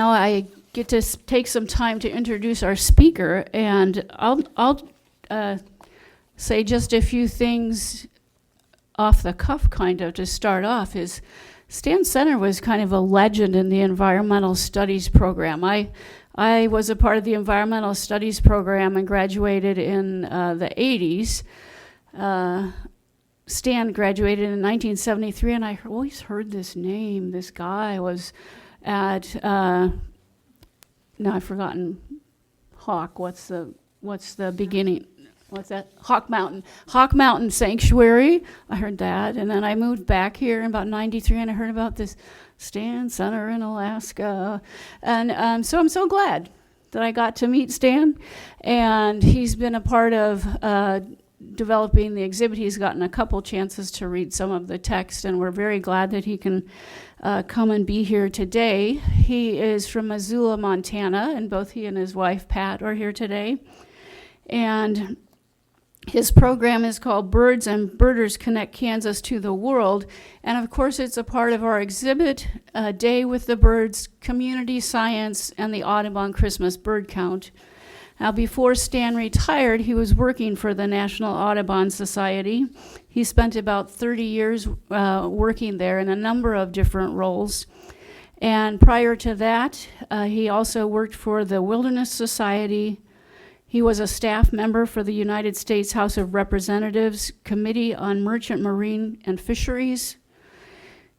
Now I get to take some time to introduce our speaker, and I'll say just a few things off the cuff, kind of, to start off. Is Stan Senner was kind of a legend in the environmental studies program. I was a part of the environmental studies program and graduated in the 80s. Stan graduated in 1973, and I always heard this name. This guy was at, now I've forgotten, Hawk, what's the beginning? What's that? Hawk Mountain Sanctuary. I heard that, and then I moved back here in about 93, and I heard about this Stan Senner in Alaska, and so I'm so glad that I got to meet Stan, and he's been a part of developing the exhibit. He's gotten a couple chances to read some of the text, and we're very glad that he can come and be here today. He is from Missoula, Montana, and both he and his wife, Pat, are here today, and his program is called Birds and Birders Connect Kansas to the World, and of course it's a part of our exhibit, Day with the Birds, Community Science, and the Audubon Christmas Bird Count. Now, before Stan retired, he was working for the National Audubon Society. He spent about 30 years working there in a number of different roles. And prior to that, he also worked for the Wilderness Society. He was a staff member for the United States House of Representatives Committee on Merchant Marine and Fisheries.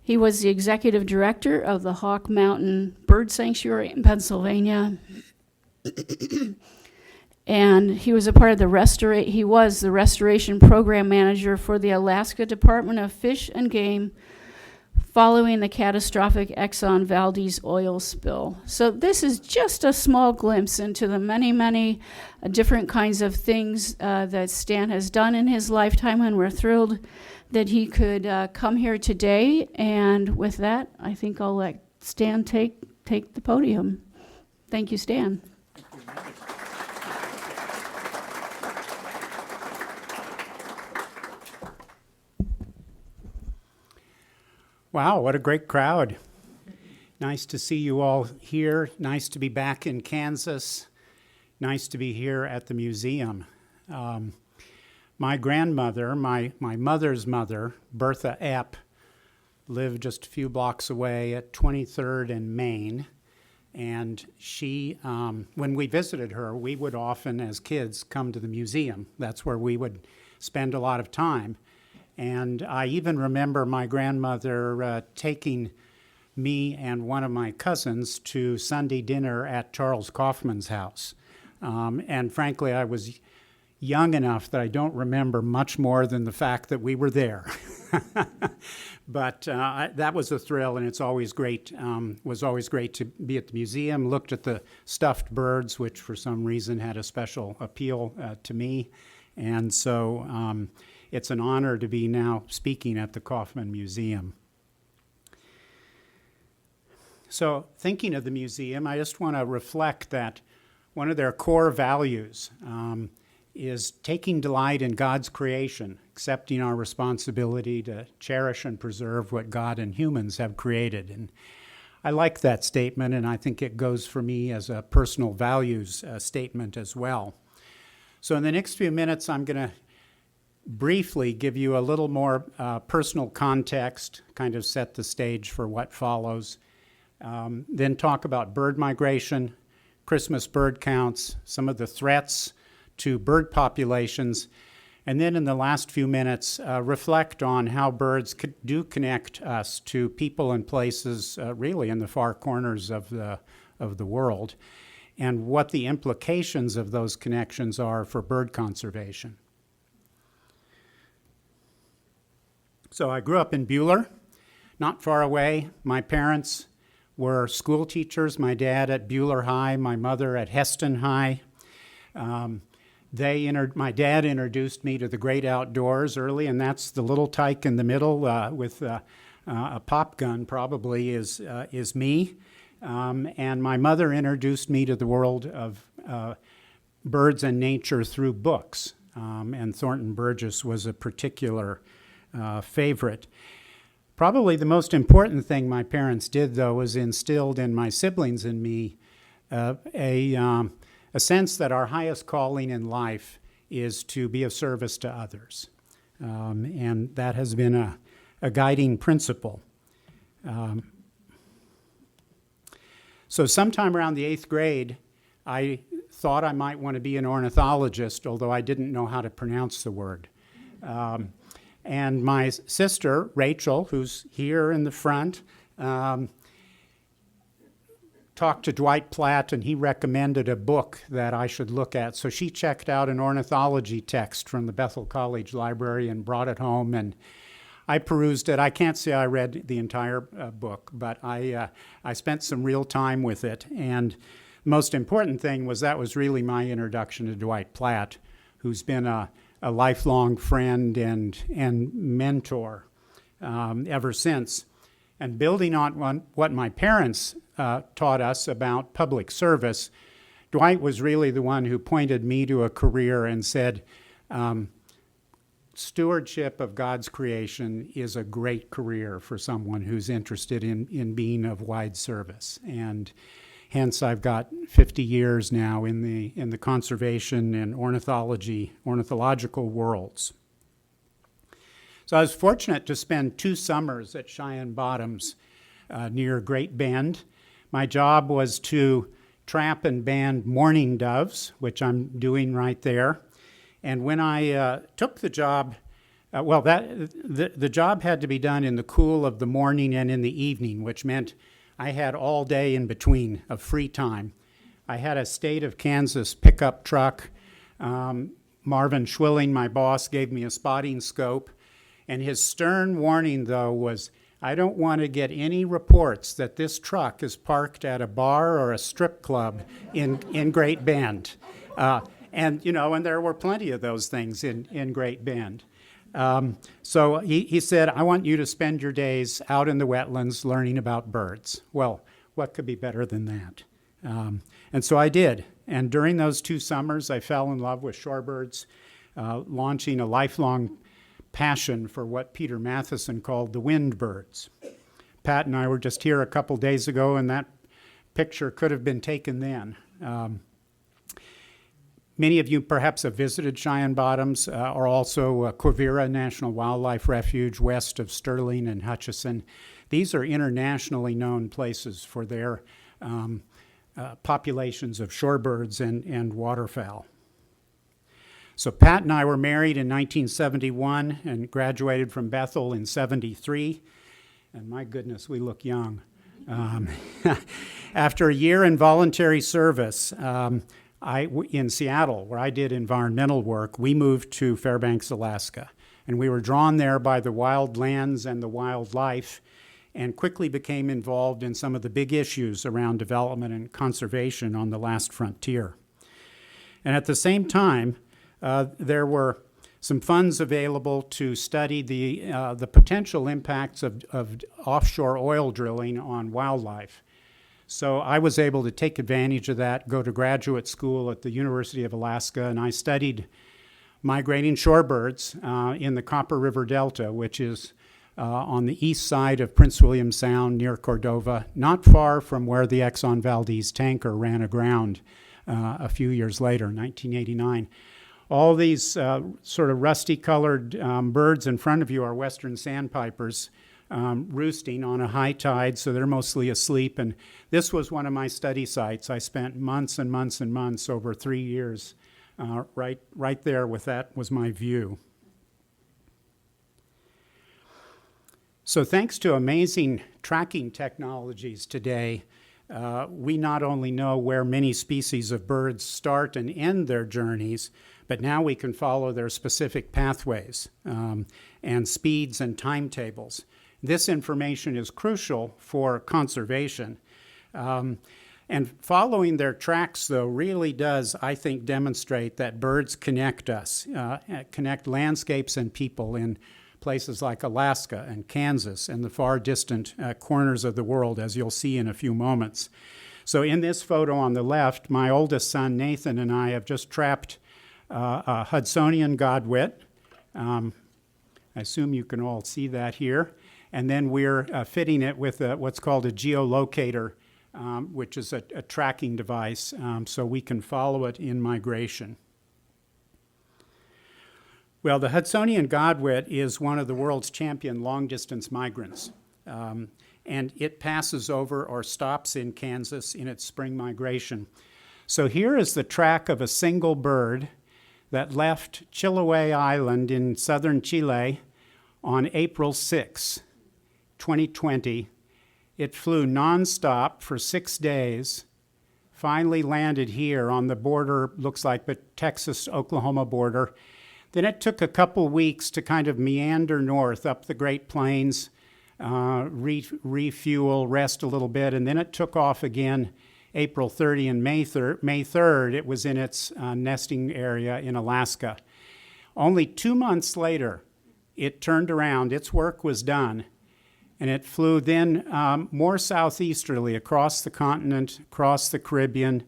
He was the executive director of the Hawk Mountain Bird Sanctuary in Pennsylvania. And he was a part of the restoration program manager for the Alaska Department of Fish and Game following the catastrophic Exxon Valdez oil spill. So this is just a small glimpse into the many, many different kinds of things that Stan has done in his lifetime, and we're thrilled that he could come here today. And with that, I think I'll let Stan take the podium. Thank you, Stan. Wow, what a great crowd. Nice to see you all here. Nice to be back in Kansas. Nice to be here at the museum. My grandmother, my mother's mother, Bertha Epp, lived just a few blocks away at 23rd and Main. And she, when we visited her, we would often, as kids, come to the museum. That's where we would spend a lot of time. And I even remember my grandmother taking me and one of my cousins to Sunday dinner at Charles Kaufman's house. And frankly, I was young enough that I don't remember much more than the fact that we were there. But that was a thrill, and it's always great. Was always great to be at the museum. Looked at the stuffed birds, which for some reason had a special appeal to me, and so it's an honor to be now speaking at the Kaufman Museum. So, thinking of the museum, I just want to reflect that one of their core values is taking delight in God's creation, accepting our responsibility to cherish and preserve what God and humans have created. And I like that statement, and I think it goes for me as a personal values statement as well. So in the next few minutes, I'm going to briefly give you a little more personal context, kind of set the stage for what follows. Then talk about bird migration, Christmas bird counts, some of the threats to bird populations, and then in the last few minutes, reflect on how birds do connect us to people and places really in the far corners of the world, and what the implications of those connections are for bird conservation. So I grew up in Buhler, not far away. My parents were school teachers, my dad at Buhler High, my mother at Heston High. My dad introduced me to the great outdoors early, and that's the little tyke in the middle with a pop gun probably is me. And my mother introduced me to the world of birds and nature through books, and Thornton Burgess was a particular favorite. Probably the most important thing my parents did, though, was instilled in my siblings and me a sense that our highest calling in life is to be of service to others. And that has been a guiding principle. So sometime around the 8th grade, I thought I might want to be an ornithologist, although I didn't know how to pronounce the word. And my sister, Rachel, who's here in the front, talked to Dwight Platt, and he recommended a book that I should look at. So she checked out an ornithology text from the Bethel College Library and brought it home, and I perused it. I can't say I read the entire book, but I spent some real time with it. And the most important thing was that was really my introduction to Dwight Platt, who's been a lifelong friend and mentor ever since. And building on what my parents taught us about public service, Dwight was really the one who pointed me to a career and said, stewardship of God's creation is a great career for someone who's interested in being of wide service. And hence I've got 50 years now in the conservation and ornithological worlds. So I was fortunate to spend 2 summers at Cheyenne Bottoms near Great Bend. My job was to trap and band mourning doves, which I'm doing right there. And when I took the job, the job had to be done in the cool of the morning and in the evening, which meant I had all day in between of free time. I had a state of Kansas pickup truck. Marvin Schwilling, my boss, gave me a spotting scope. And his stern warning, though, was, I don't want to get any reports that this truck is parked at a bar or a strip club in Great Bend. And there were plenty of those things in Great Bend. So he said, I want you to spend your days out in the wetlands learning about birds. Well, what could be better than that? And so I did. And during those 2 summers, I fell in love with shorebirds, launching a lifelong passion for what Peter Matheson called the wind birds. Pat and I were just here a couple days ago, and that picture could have been taken then. Many of you perhaps have visited Cheyenne Bottoms or also Quivira National Wildlife Refuge west of Sterling and Hutchison. These are internationally known places for their populations of shorebirds and waterfowl. So Pat and I were married in 1971 and graduated from Bethel in 73. And my goodness, we look young. After a year in voluntary service, in Seattle, where I did environmental work, we moved to Fairbanks, Alaska. And we were drawn there by the wild lands and the wildlife, and quickly became involved in some of the big issues around development and conservation on the last frontier. And at the same time, there were some funds available to study the potential impacts of offshore oil drilling on wildlife. So I was able to take advantage of that, go to graduate school at the University of Alaska, and I studied migrating shorebirds in the Copper River Delta, which is on the east side of Prince William Sound near Cordova, not far from where the Exxon Valdez tanker ran aground a few years later, 1989. All these sort of rusty-colored birds in front of you are western sandpipers roosting on a high tide, so they're mostly asleep. And this was one of my study sites. I spent months and months and months over 3 years right there with that was my view. So thanks to amazing tracking technologies today, we not only know where many species of birds start and end their journeys, but now we can follow their specific pathways and speeds and timetables. This information is crucial for conservation. And following their tracks, though, really does, I think, demonstrate that birds connect us, connect landscapes and people in places like Alaska and Kansas and the far distant corners of the world, as you'll see in a few moments. So in this photo on the left, my oldest son, Nathan, and I have just trapped a Hudsonian godwit. I assume you can all see that here. And then we're fitting it with what's called a geolocator, which is a tracking device, so we can follow it in migration. Well, the Hudsonian godwit is one of the world's champion long-distance migrants, and it passes over or stops in Kansas in its spring migration. So here is the track of a single bird that left Chiloé Island in southern Chile on April 6, 2020. It flew nonstop for 6 days, finally landed here on the border, looks like the Texas-Oklahoma border. Then it took a couple weeks to kind of meander north up the Great Plains, refuel, rest a little bit, and then it took off again April 30 and May 3rd, it was in its nesting area in Alaska. Only 2 months later, it turned around, its work was done, and it flew then more southeasterly across the continent, across the Caribbean,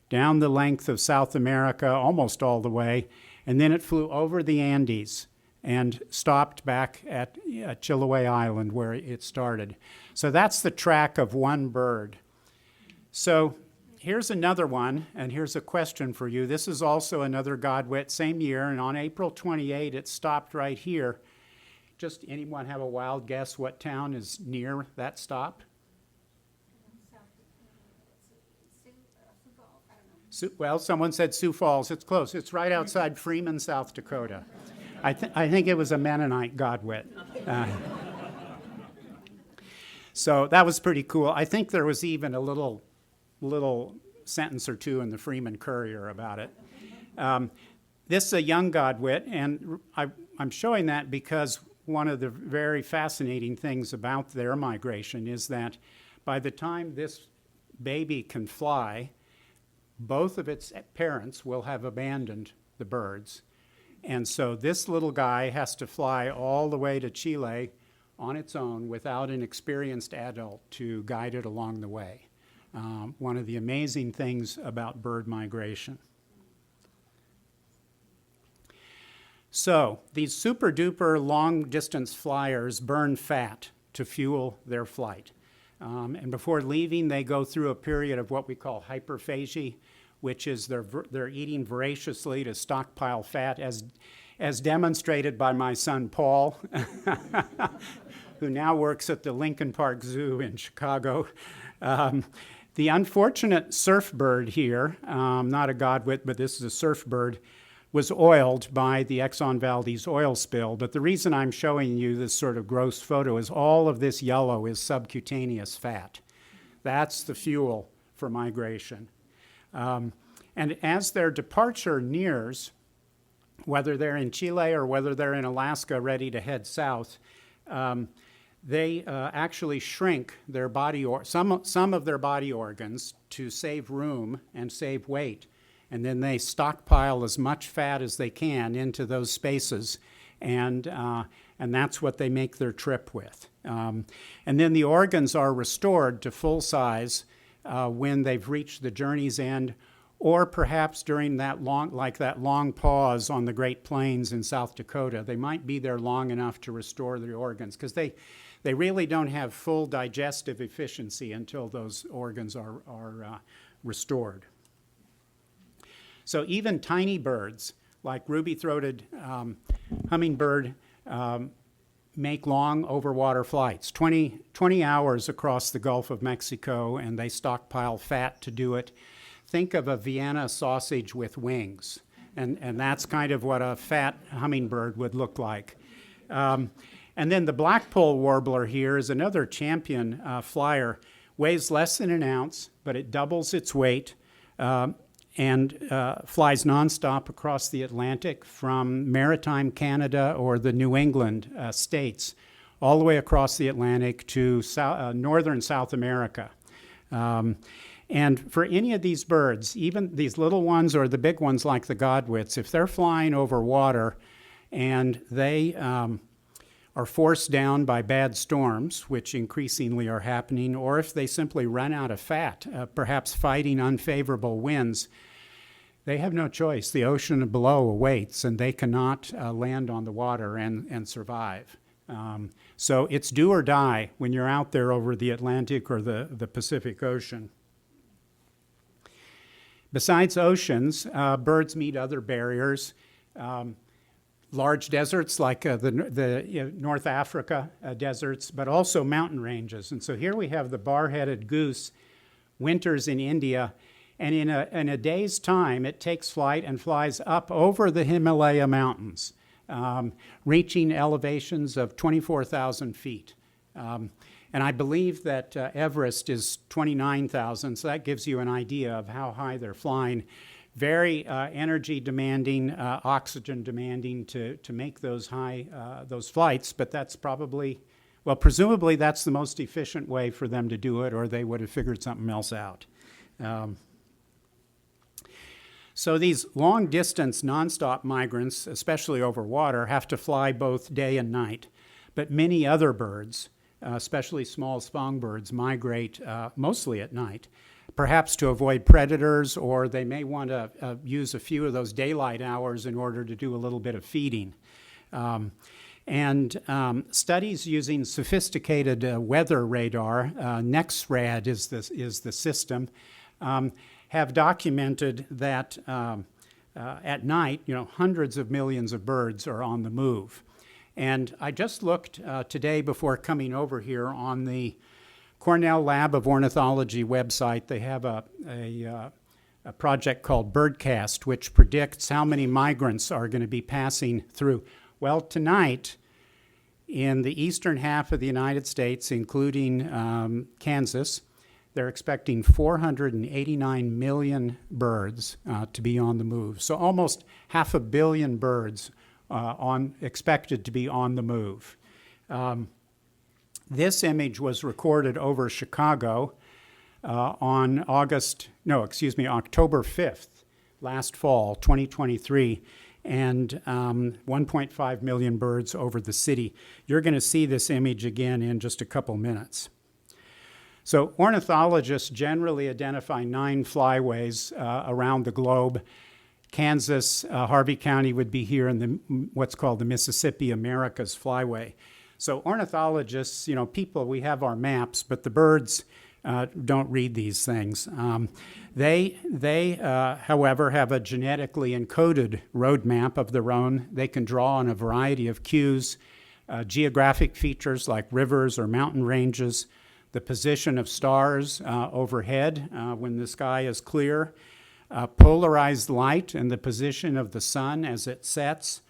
down the length of South America, almost all the way, and then it flew over the Andes and stopped back at Chiloé Island where it started. So that's the track of one bird. So here's another one, and here's a question for you. This is also another godwit, same year, and on April 28, it stopped right here. Just anyone have a wild guess what town is near that stop? Well, someone said Sioux Falls. It's close. It's right outside Freeman, South Dakota. I think it was a Mennonite godwit. So that was pretty cool. I think there was even a little sentence or two in the Freeman Courier about it. This is a young godwit, and I'm showing that because one of the very fascinating things about their migration is that by the time this baby can fly, both of its parents will have abandoned the birds. And so this little guy has to fly all the way to Chile on its own without an experienced adult to guide it along the way. One of the amazing things about bird migration. So these super duper long distance flyers burn fat to fuel their flight. And before leaving, they go through a period of what we call hyperphagy, which is they're eating voraciously to stockpile fat, as demonstrated by my son Paul, who now works at the Lincoln Park Zoo in Chicago. The unfortunate surf bird here, not a godwit, but this is a surf bird, was oiled by the Exxon Valdez oil spill. But the reason I'm showing you this sort of gross photo is all of this yellow is subcutaneous fat. That's the fuel for migration. And as their departure nears, whether they're in Chile or whether they're in Alaska ready to head south, they actually shrink their body, some of their body organs to save room and save weight. And then they stockpile as much fat as they can into those spaces, and that's what they make their trip with. And then the organs are restored to full size when they've reached the journey's end, or perhaps during that long pause on the Great Plains in South Dakota. They might be there long enough to restore their organs, because they really don't have full digestive efficiency until those organs are restored. So even tiny birds, like ruby-throated hummingbird, make long overwater flights, 20 hours across the Gulf of Mexico, and they stockpile fat to do it. Think of a Vienna sausage with wings, and that's kind of what a fat hummingbird would look like. And then the blackpoll warbler here is another champion flyer, weighs less than an ounce, but it doubles its weight, and flies nonstop across the Atlantic from maritime Canada or the New England states, all the way across the Atlantic to northern South America. And for any of these birds, even these little ones or the big ones like the godwits, if they're flying over water and they are forced down by bad storms, which increasingly are happening, or if they simply run out of fat, perhaps fighting unfavorable winds, they have no choice. The ocean below awaits, and they cannot land on the water and survive. So it's do or die when you're out there over the Atlantic or the Pacific Ocean. Besides oceans, birds meet other barriers. Large deserts like the North Africa deserts, but also mountain ranges. And so here we have the bar-headed goose winters in India, and in a day's time it takes flight and flies up over the Himalaya mountains, reaching elevations of 24,000 feet. And I believe that Everest is 29,000, so that gives you an idea of how high they're flying. Very energy demanding, oxygen demanding to make those those flights, but that's probably, well, presumably that's the most efficient way for them to do it, or they would have figured something else out. So these long-distance, nonstop migrants, especially over water, have to fly both day and night. But many other birds, especially small songbirds, migrate mostly at night, perhaps to avoid predators, or they may want to use a few of those daylight hours in order to do a little bit of feeding. Studies using sophisticated weather radar, NEXRAD is the system, have documented that at night, hundreds of millions of birds are on the move. And I just looked today before coming over here on the Cornell Lab of Ornithology website. They have a project called Birdcast, which predicts how many migrants are going to be passing through. Well, tonight, in the eastern half of the United States, including Kansas, they're expecting 489 million birds to be on the move. So almost 500 million birds expected to be on the move. This image was recorded over Chicago on October 5th, last fall, 2023, and 1.5 million birds over the city. You're going to see this image again in just a couple minutes. So ornithologists generally identify 9 flyways around the globe. Kansas, Harvey County would be here in what's called the Mississippi Americas Flyway. So ornithologists, people, we have our maps, but the birds don't read these things. They, however, have a genetically encoded road map of their own. They can draw on a variety of cues, geographic features like rivers or mountain ranges, the position of stars overhead when the sky is clear, polarized light and the position of the sun as it sets,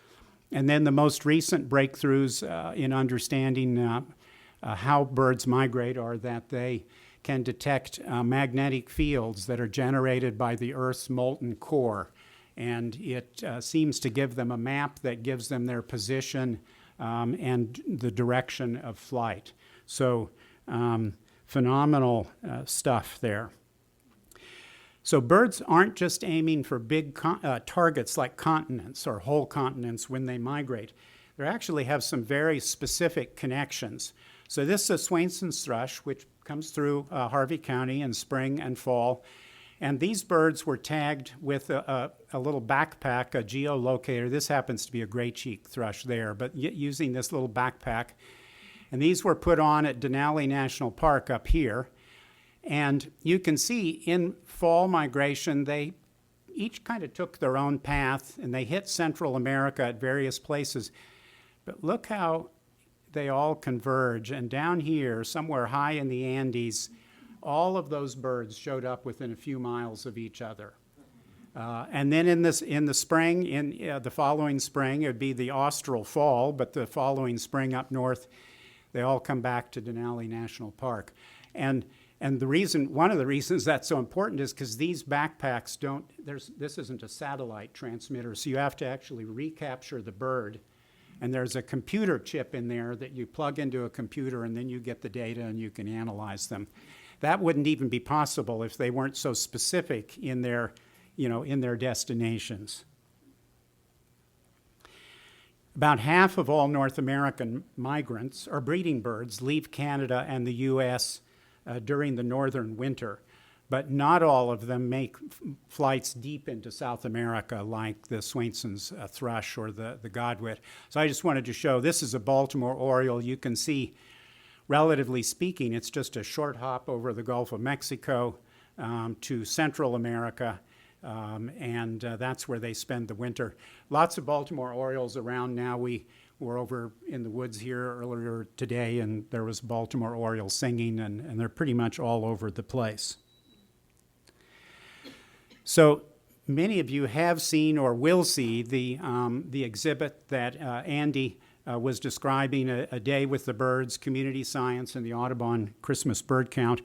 and then the most recent breakthroughs in understanding how birds migrate are that they can detect magnetic fields that are generated by the Earth's molten core. And it seems to give them a map that gives them their position and the direction of flight. So phenomenal stuff there. So birds aren't just aiming for big targets like continents or whole continents when they migrate. They actually have some very specific connections. So this is a Swainson's thrush, which comes through Harvey County in spring and fall. And these birds were tagged with a little backpack, a geolocator. This happens to be a gray cheek thrush there, but using this little backpack. And these were put on at Denali National Park up here. And you can see in fall migration, they each kind of took their own path, and they hit Central America at various places. But look how they all converge. And down here, somewhere high in the Andes, all of those birds showed up within a few miles of each other. And then in the spring, the following spring, it would be the austral fall, but the following spring up north, they all come back to Denali National Park. And one of the reasons that's so important is because these backpacks this isn't a satellite transmitter, so you have to actually recapture the bird. And there's a computer chip in there that you plug into a computer, and then you get the data and you can analyze them. That wouldn't even be possible if they weren't so specific in their destinations. About half of all North American migrants or breeding birds leave Canada and the U.S. During the northern winter. but not all of them make flights deep into South America like the Swainson's thrush or the godwit. So I just wanted to show this is a Baltimore oriole. You can see, relatively speaking, it's just a short hop over the Gulf of Mexico to Central America, and that's where they spend the winter. Lots of Baltimore orioles around now. We were over in the woods here earlier today, and there was Baltimore oriole singing, and they're pretty much all over the place. So many of you have seen or will see the exhibit that Andy was describing, a day with the birds, community science, and the Audubon Christmas bird count.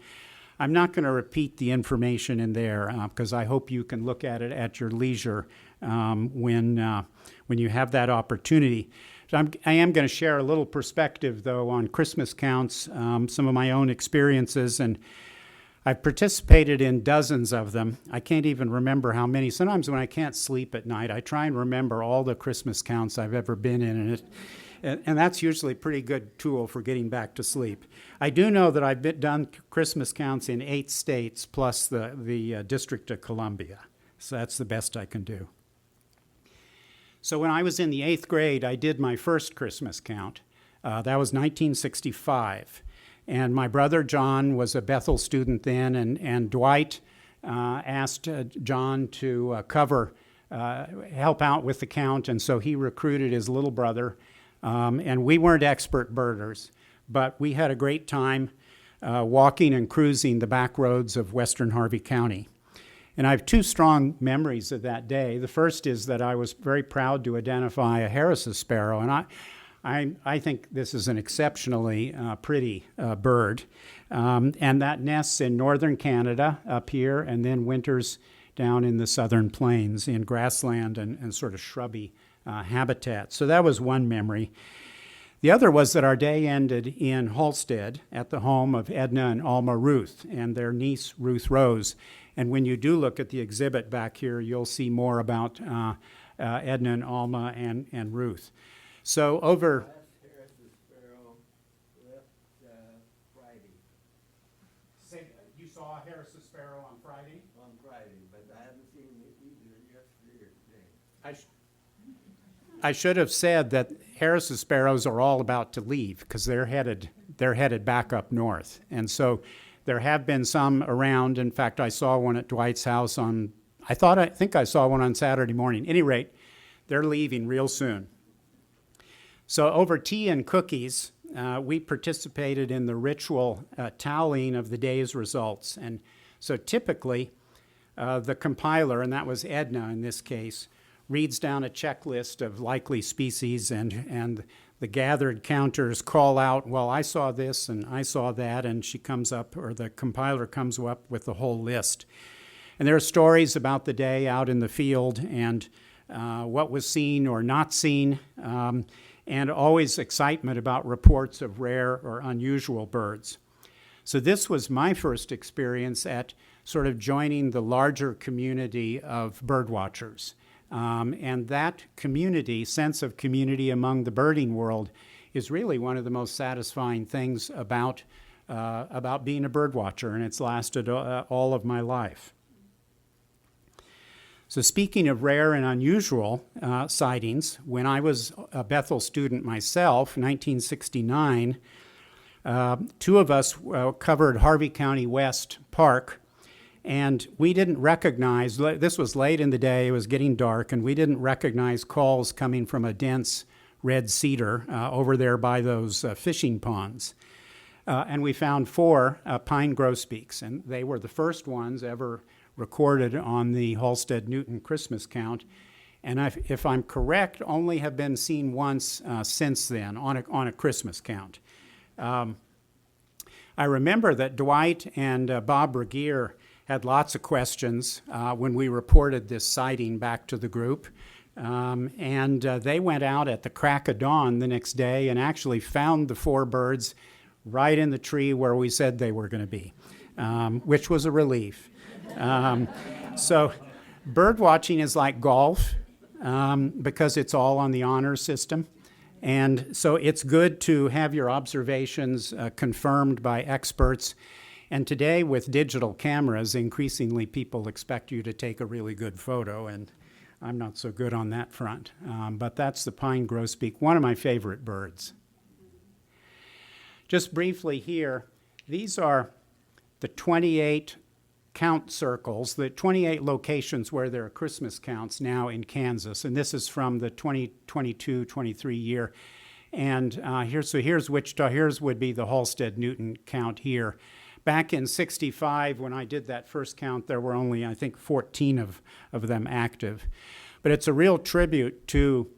I'm not going to repeat the information in there because I hope you can look at it at your leisure when you have that opportunity. So I am going to share a little perspective, though, on Christmas counts, some of my own experiences, and I've participated in dozens of them. I can't even remember how many. Sometimes when I can't sleep at night, I try and remember all the Christmas counts I've ever been in, and that's usually a pretty good tool for getting back to sleep. I do know that I've done Christmas counts in 8 states plus the District of Columbia, so that's the best I can do. So when I was in the 8th grade, I did my first Christmas count. That was 1965. And my brother John was a Bethel student then, and Dwight asked John to help out with the count, and so he recruited his little brother. And we weren't expert birders, but we had a great time walking and cruising the back roads of western Harvey County. And I have 2 strong memories of that day. The first is that I was very proud to identify a Harris's sparrow, and I think this is an exceptionally pretty bird. And that nests in northern Canada up here and then winters down in the southern plains in grassland and sort of shrubby habitat. So that was one memory. The other was that our day ended in Halstead at the home of Edna and Alma Ruth and their niece Ruth Rose. And when you do look at the exhibit back here, you'll see more about Edna and Alma and Ruth. So over... Harris's sparrow left Friday. You saw a Harris's sparrow on Friday? On Friday, but I haven't seen it either yesterday or today. I should have said that Harris's sparrows are all about to leave because they're headed back up north. And so there have been some around. In fact, I saw one at Dwight's house I think I saw one on Saturday morning. At any rate, they're leaving real soon. So over tea and cookies, we participated in the ritual tallying of the day's results. And so typically, the compiler, and that was Edna in this case, reads down a checklist of likely species, and the gathered counters call out, well, I saw this and I saw that, and she comes up, or the compiler comes up with the whole list. And there are stories about the day out in the field and what was seen or not seen, and always excitement about reports of rare or unusual birds. So this was my first experience at sort of joining the larger community of birdwatchers. And that community, sense of community among the birding world, is really one of the most satisfying things about being a birdwatcher, and it's lasted all of my life. So speaking of rare and unusual sightings, when I was a Bethel student myself, 1969, 2 of us covered Harvey County West Park, and we didn't recognize, this was late in the day, it was getting dark, and we didn't recognize calls coming from a dense red cedar over there by those fishing ponds. And we found 4 pine grosbeaks, and they were the first ones ever recorded on the Halstead-Newton Christmas count, and if I'm correct, only have been seen once since then on a Christmas count. I remember that Dwight and Bob Regier had lots of questions when we reported this sighting back to the group, and they went out at the crack of dawn the next day and actually found the 4 birds right in the tree where we said they were going to be, which was a relief. So bird watching is like golf because it's all on the honor system. And so it's good to have your observations confirmed by experts. And today, with digital cameras, increasingly people expect you to take a really good photo, and I'm not so good on that front. But that's the pine grosbeak, one of my favorite birds. Just briefly here, these are the 28 count circles, the 28 locations where there are Christmas counts now in Kansas, and this is from the 2022-23 year. And here's Wichita. Here's would be the Halstead-Newton count here. Back in '65, when I did that first count, there were only, I think, 14 of them active. But it's a real tribute to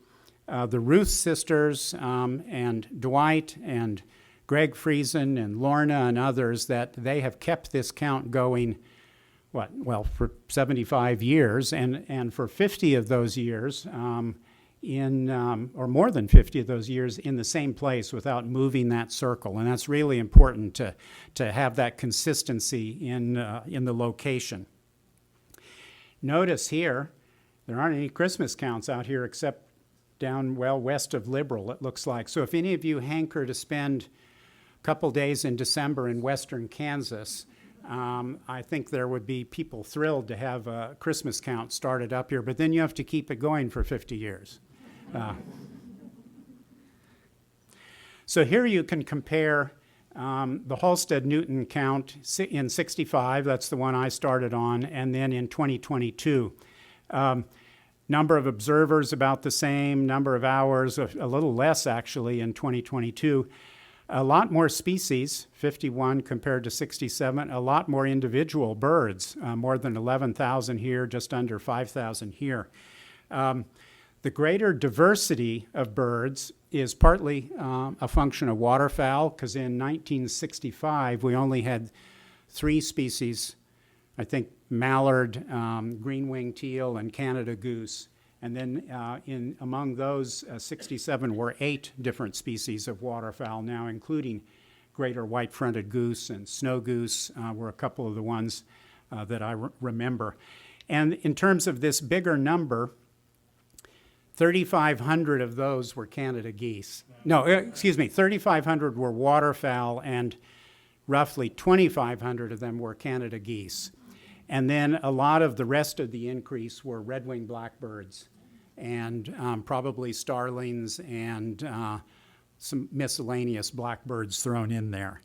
the Ruth sisters and Dwight and Greg Friesen and Lorna and others, that they have kept this count going, for 75 years, and for 50 of those years, or more than 50 of those years, in the same place without moving that circle. And that's really important to have that consistency in the location. Notice here, there aren't any Christmas counts out here except down west of Liberal, it looks like. So if any of you hanker to spend a couple days in December in western Kansas, I think there would be people thrilled to have a Christmas count started up here, but then you have to keep it going for 50 years. So here you can compare the Halstead-Newton count in '65, that's the one I started on, and then in 2022. Number of observers about the same, number of hours, a little less actually in 2022. A lot more species, 51 compared to 67, a lot more individual birds, more than 11,000 here, just under 5,000 here. The greater diversity of birds is partly a function of waterfowl, because in 1965 we only had 3 species, I think mallard, green-winged teal, and Canada goose. And then among those 67 were 8 different species of waterfowl now, including greater white-fronted goose and snow goose were a couple of the ones that I remember. And in terms of this bigger number, 3,500 of those were Canada geese. No, 3,500 were waterfowl, and roughly 2,500 of them were Canada geese. And then a lot of the rest of the increase were red-winged blackbirds and probably starlings and some miscellaneous blackbirds thrown in there.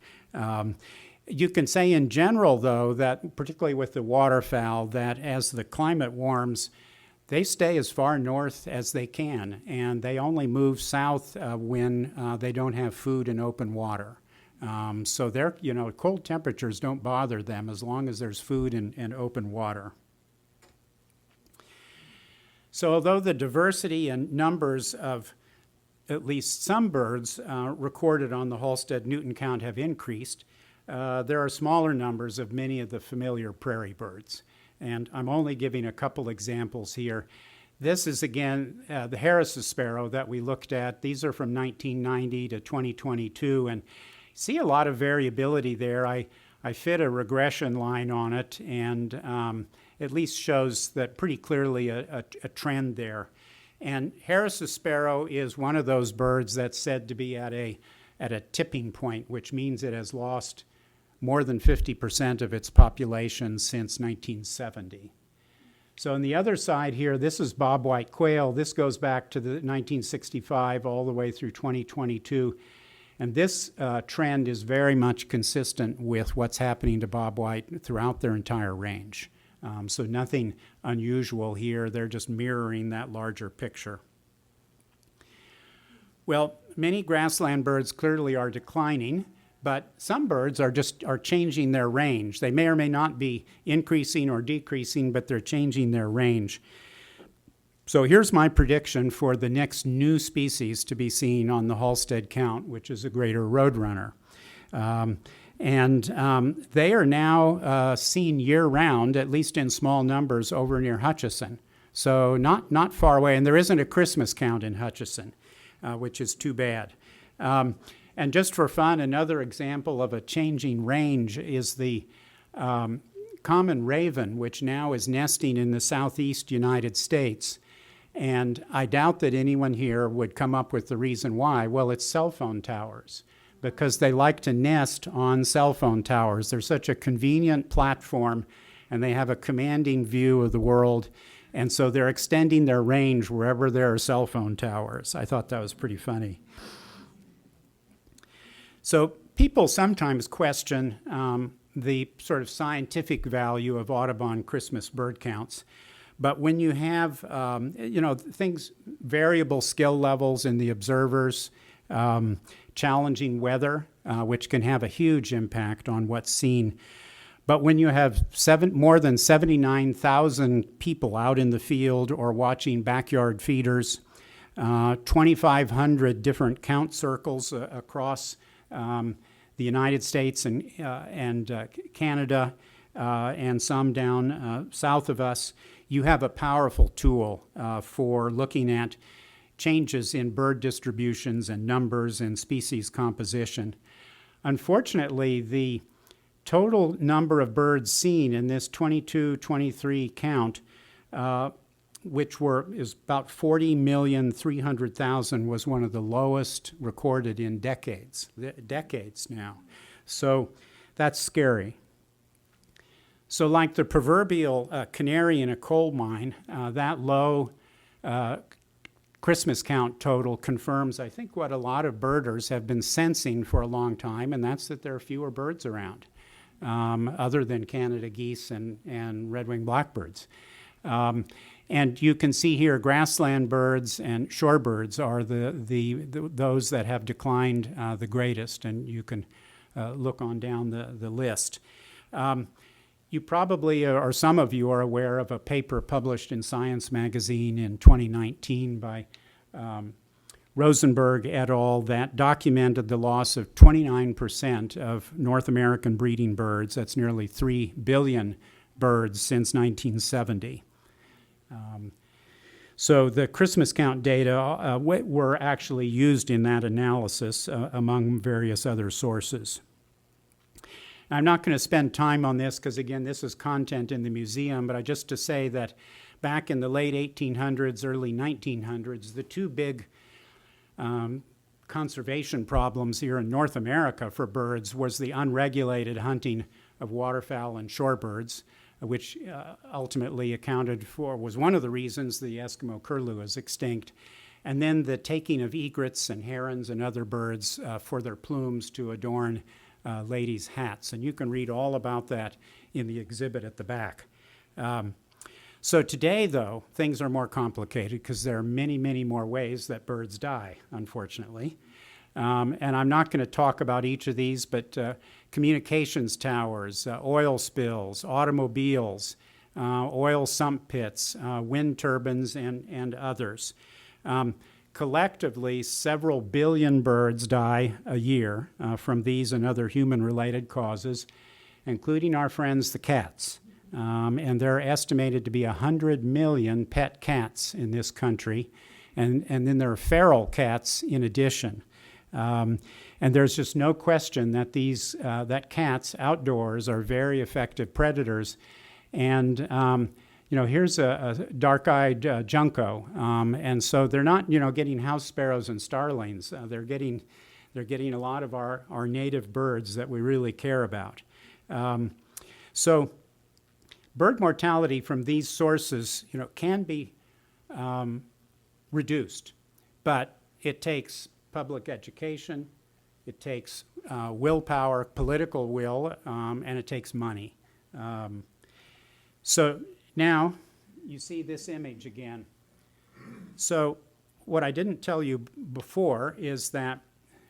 You can say in general, though, that particularly with the waterfowl, that as the climate warms, they stay as far north as they can, and they only move south when they don't have food and open water. So they're, cold temperatures don't bother them as long as there's food and open water. So although the diversity and numbers of at least some birds recorded on the Halstead-Newton count have increased, there are smaller numbers of many of the familiar prairie birds. And I'm only giving a couple examples here. This is, again, the Harris's sparrow that we looked at. These are from 1990 to 2022, and see a lot of variability there. I fit a regression line on it, and at least shows that pretty clearly a trend there. And Harris's sparrow is one of those birds that's said to be at a tipping point, which means it has lost more than 50% of its population since 1970. So on the other side here, this is bobwhite quail. This goes back to the 1965 all the way through 2022. And this trend is very much consistent with what's happening to bobwhite throughout their entire range. So nothing unusual here. They're just mirroring that larger picture. Well, many grassland birds clearly are declining, but some birds are changing their range. They may or may not be increasing or decreasing, but they're changing their range. So here's my prediction for the next new species to be seen on the Halstead count, which is a greater roadrunner. They are now seen year-round, at least in small numbers, over near Hutchison. So not far away, and there isn't a Christmas count in Hutchison, which is too bad. And just for fun, another example of a changing range is the common raven, which now is nesting in the southeast United States. And I doubt that anyone here would come up with the reason why. Well, it's cell phone towers. because they like to nest on cell phone towers. They're such a convenient platform, and they have a commanding view of the world, and so they're extending their range wherever there are cell phone towers. I thought that was pretty funny. So people sometimes question the sort of scientific value of Audubon Christmas bird counts. But when you have, things, variable skill levels in the observers, challenging weather, which can have a huge impact on what's seen. But when you have more than 79,000 people out in the field or watching backyard feeders, 2,500 different count circles across the United States and Canada, and some down south of us, you have a powerful tool for looking at changes in bird distributions and numbers and species composition. Unfortunately, the total number of birds seen in this 22-23 count, which is about 40,300,000, was one of the lowest recorded in decades now. So that's scary. So like the proverbial canary in a coal mine, that low Christmas count total confirms, I think, what a lot of birders have been sensing for a long time, and that's that there are fewer birds around, other than Canada geese and red-winged blackbirds. And you can see here grassland birds and shorebirds are those that have declined the greatest, and you can look on down the list. You probably, or some of you, are aware of a paper published in Science magazine in 2019 by Rosenberg et al. That documented the loss of 29% of North American breeding birds. That's nearly 3 billion birds since 1970. So the Christmas count data were actually used in that analysis among various other sources. I'm not going to spend time on this because, again, this is content in the museum, but just to say that back in the late 1800s, early 1900s, the two big conservation problems here in North America for birds was the unregulated hunting of waterfowl and shorebirds, which ultimately was one of the reasons the Eskimo curlew is extinct, and then the taking of egrets and herons and other birds for their plumes to adorn ladies' hats. And you can read all about that in the exhibit at the back. So today, though, things are more complicated because there are many, many more ways that birds die, unfortunately. And I'm not going to talk about each of these, but communications towers, oil spills, automobiles, oil sump pits, wind turbines, and others. Collectively, several billion birds die a year from these and other human-related causes, including our friends the cats. And there are estimated to be 100 million pet cats in this country, and then there are feral cats in addition. And there's just no question that that cats outdoors are very effective predators. And here's a dark-eyed junco, and so they're not, getting house sparrows and starlings. They're getting a lot of our native birds that we really care about. So bird mortality from these sources, can be reduced, but it takes public education, it takes willpower, political will, and it takes money. So now you see this image again. So what I didn't tell you before is that,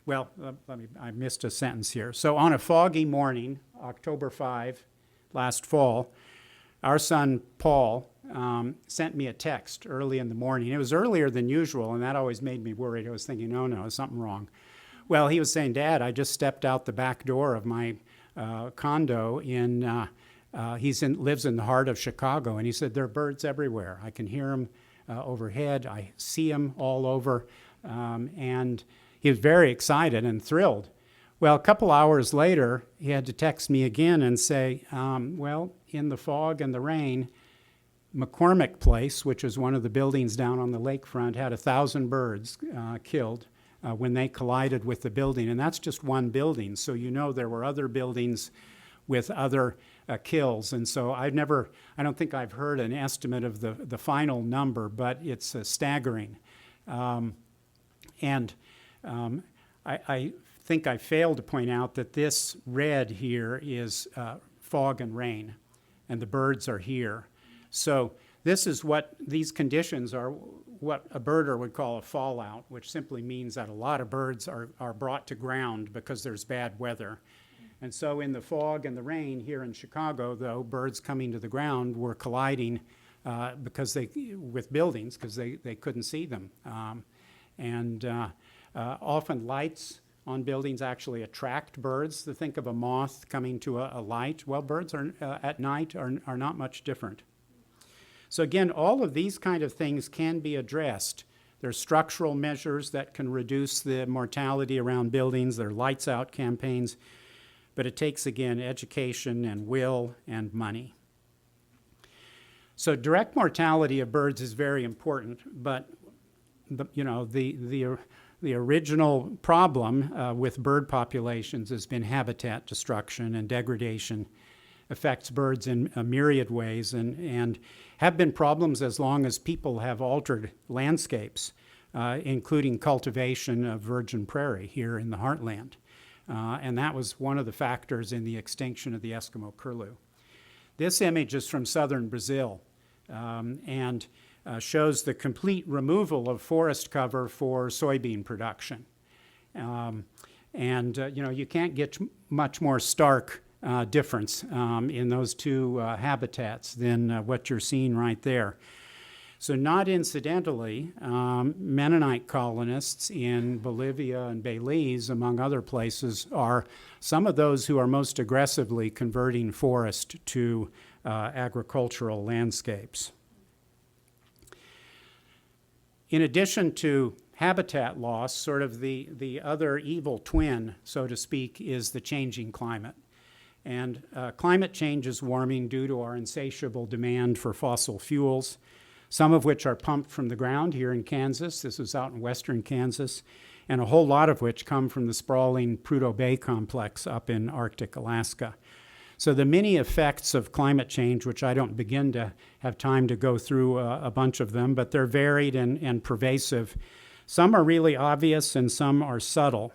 I missed a sentence here. So on a foggy morning, October 5, last fall, our son Paul sent me a text early in the morning. It was earlier than usual, and that always made me worried. I was thinking, oh no, something wrong. Well, he was saying, Dad, I just stepped out the back door of my condo in lives in the heart of Chicago, and he said, there are birds everywhere. I can hear them overhead. I see them all over. And he was very excited and thrilled. Well, a couple hours later, he had to text me again and say, in the fog and the rain, McCormick Place, which is one of the buildings down on the lakefront, had 1,000 birds killed when they collided with the building. And that's just one building. So you know there were other buildings with other kills. And so I don't think I've heard an estimate of the final number, but it's staggering. I think I failed to point out that this red here is fog and rain, and the birds are here. So this is what these conditions are, what a birder would call a fallout, which simply means that a lot of birds are brought to ground because there's bad weather. And so in the fog and the rain here in Chicago, though, birds coming to the ground were colliding with buildings because they couldn't see them. Often lights on buildings actually attract birds. To think of a moth coming to a light. Well, birds at night are not much different. So again, all of these kind of things can be addressed. There's structural measures that can reduce the mortality around buildings. There are lights out campaigns. But it takes, again, education and will and money. So direct mortality of birds is very important, but the original problem with bird populations has been habitat destruction, and degradation affects birds in a myriad ways and have been problems as long as people have altered landscapes, including cultivation of virgin prairie here in the heartland. And that was one of the factors in the extinction of the Eskimo curlew. This image is from southern Brazil and shows the complete removal of forest cover for soybean production. You can't get much more stark difference in those two habitats than what you're seeing right there. So not incidentally, Mennonite colonists in Bolivia and Belize, among other places, are some of those who are most aggressively converting forest to agricultural landscapes. In addition to habitat loss, sort of the other evil twin, so to speak, is the changing climate. And climate change is warming due to our insatiable demand for fossil fuels, some of which are pumped from the ground here in Kansas. This is out in western Kansas, and a whole lot of which come from the sprawling Prudhoe Bay complex up in Arctic Alaska. So the many effects of climate change, which I don't begin to have time to go through a bunch of them, but they're varied and pervasive. Some are really obvious and some are subtle.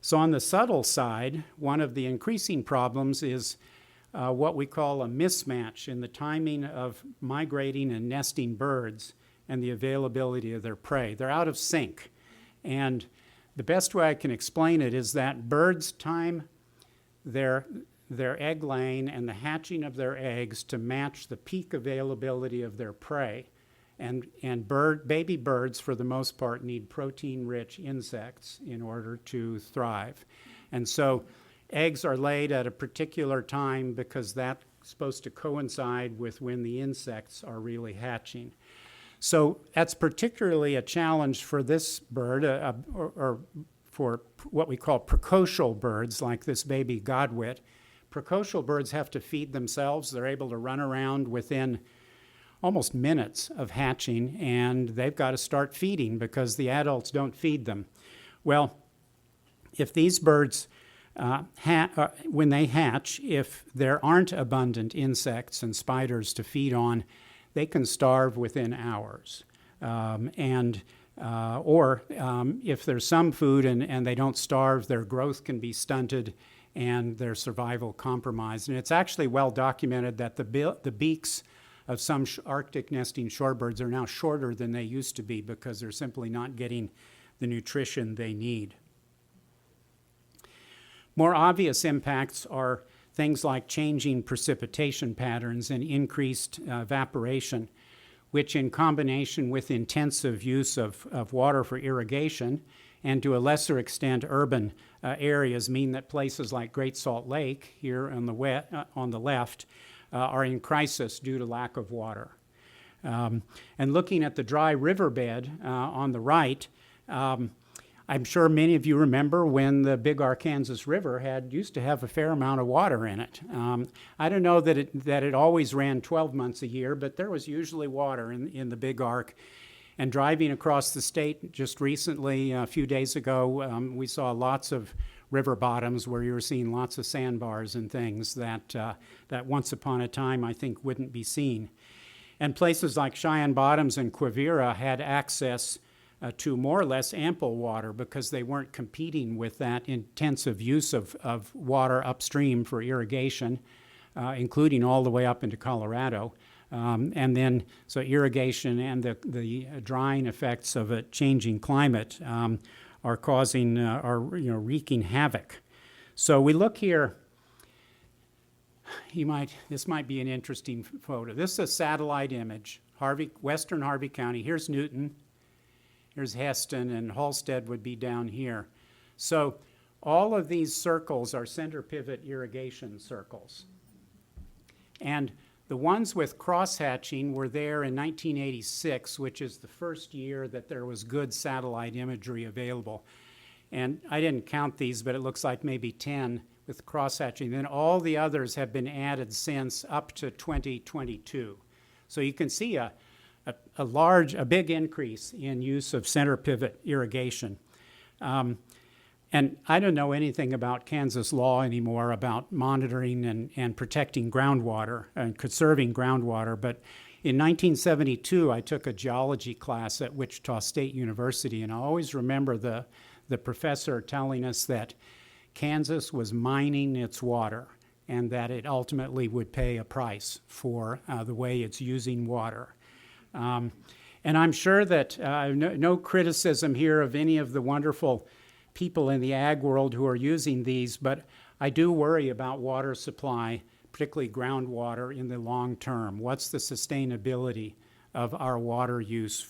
So on the subtle side, one of the increasing problems is what we call a mismatch in the timing of migrating and nesting birds and the availability of their prey. They're out of sync. And the best way I can explain it is that birds time their egg laying and the hatching of their eggs to match the peak availability of their prey. And baby birds, for the most part, need protein-rich insects in order to thrive. And so eggs are laid at a particular time because that's supposed to coincide with when the insects are really hatching. So that's particularly a challenge for this bird, or for what we call precocial birds, like this baby godwit. Precocial birds have to feed themselves. They're able to run around within almost minutes of hatching, and they've got to start feeding because the adults don't feed them. Well, if these birds when they hatch, if there aren't abundant insects and spiders to feed on, they can starve within hours. Or if there's some food and they don't starve, their growth can be stunted and their survival compromised. And it's actually well documented that the beaks of some Arctic nesting shorebirds are now shorter than they used to be because they're simply not getting the nutrition they need. More obvious impacts are things like changing precipitation patterns and increased evaporation, which in combination with intensive use of water for irrigation and to a lesser extent urban areas mean that places like Great Salt Lake here on the left are in crisis due to lack of water. And looking at the dry riverbed on the right, I'm sure many of you remember when the Big Arkansas River used to have a fair amount of water in it. I don't know that it always ran 12 months a year, but there was usually water in the Big Ark. And driving across the state just recently, a few days ago, we saw lots of river bottoms where you were seeing lots of sandbars and things that, that once upon a time I think wouldn't be seen. And places like Cheyenne Bottoms and Quivira had access to more or less ample water because they weren't competing with that intensive use of water upstream for irrigation, including all the way up into Colorado. And then, so irrigation and the drying effects of a changing climate are causing, wreaking havoc. So we look here, this might be an interesting photo. This is a satellite image, western Harvey County. Here's Newton, here's Heston, and Halstead would be down here. So all of these circles are center pivot irrigation circles. And the ones with crosshatching were there in 1986, which is the first year that there was good satellite imagery available. And I didn't count these, but it looks like maybe 10 with crosshatching. Then all the others have been added since up to 2022. So you can see a big increase in use of center pivot irrigation. And I don't know anything about Kansas law anymore about monitoring and protecting groundwater and conserving groundwater, but in 1972 I took a geology class at Wichita State University, and I always remember the professor telling us that Kansas was mining its water and that it ultimately would pay a price for the way it's using water. And I'm sure that no criticism here of any of the wonderful people in the ag world who are using these, but I do worry about water supply, particularly groundwater, in the long term. What's the sustainability of our water use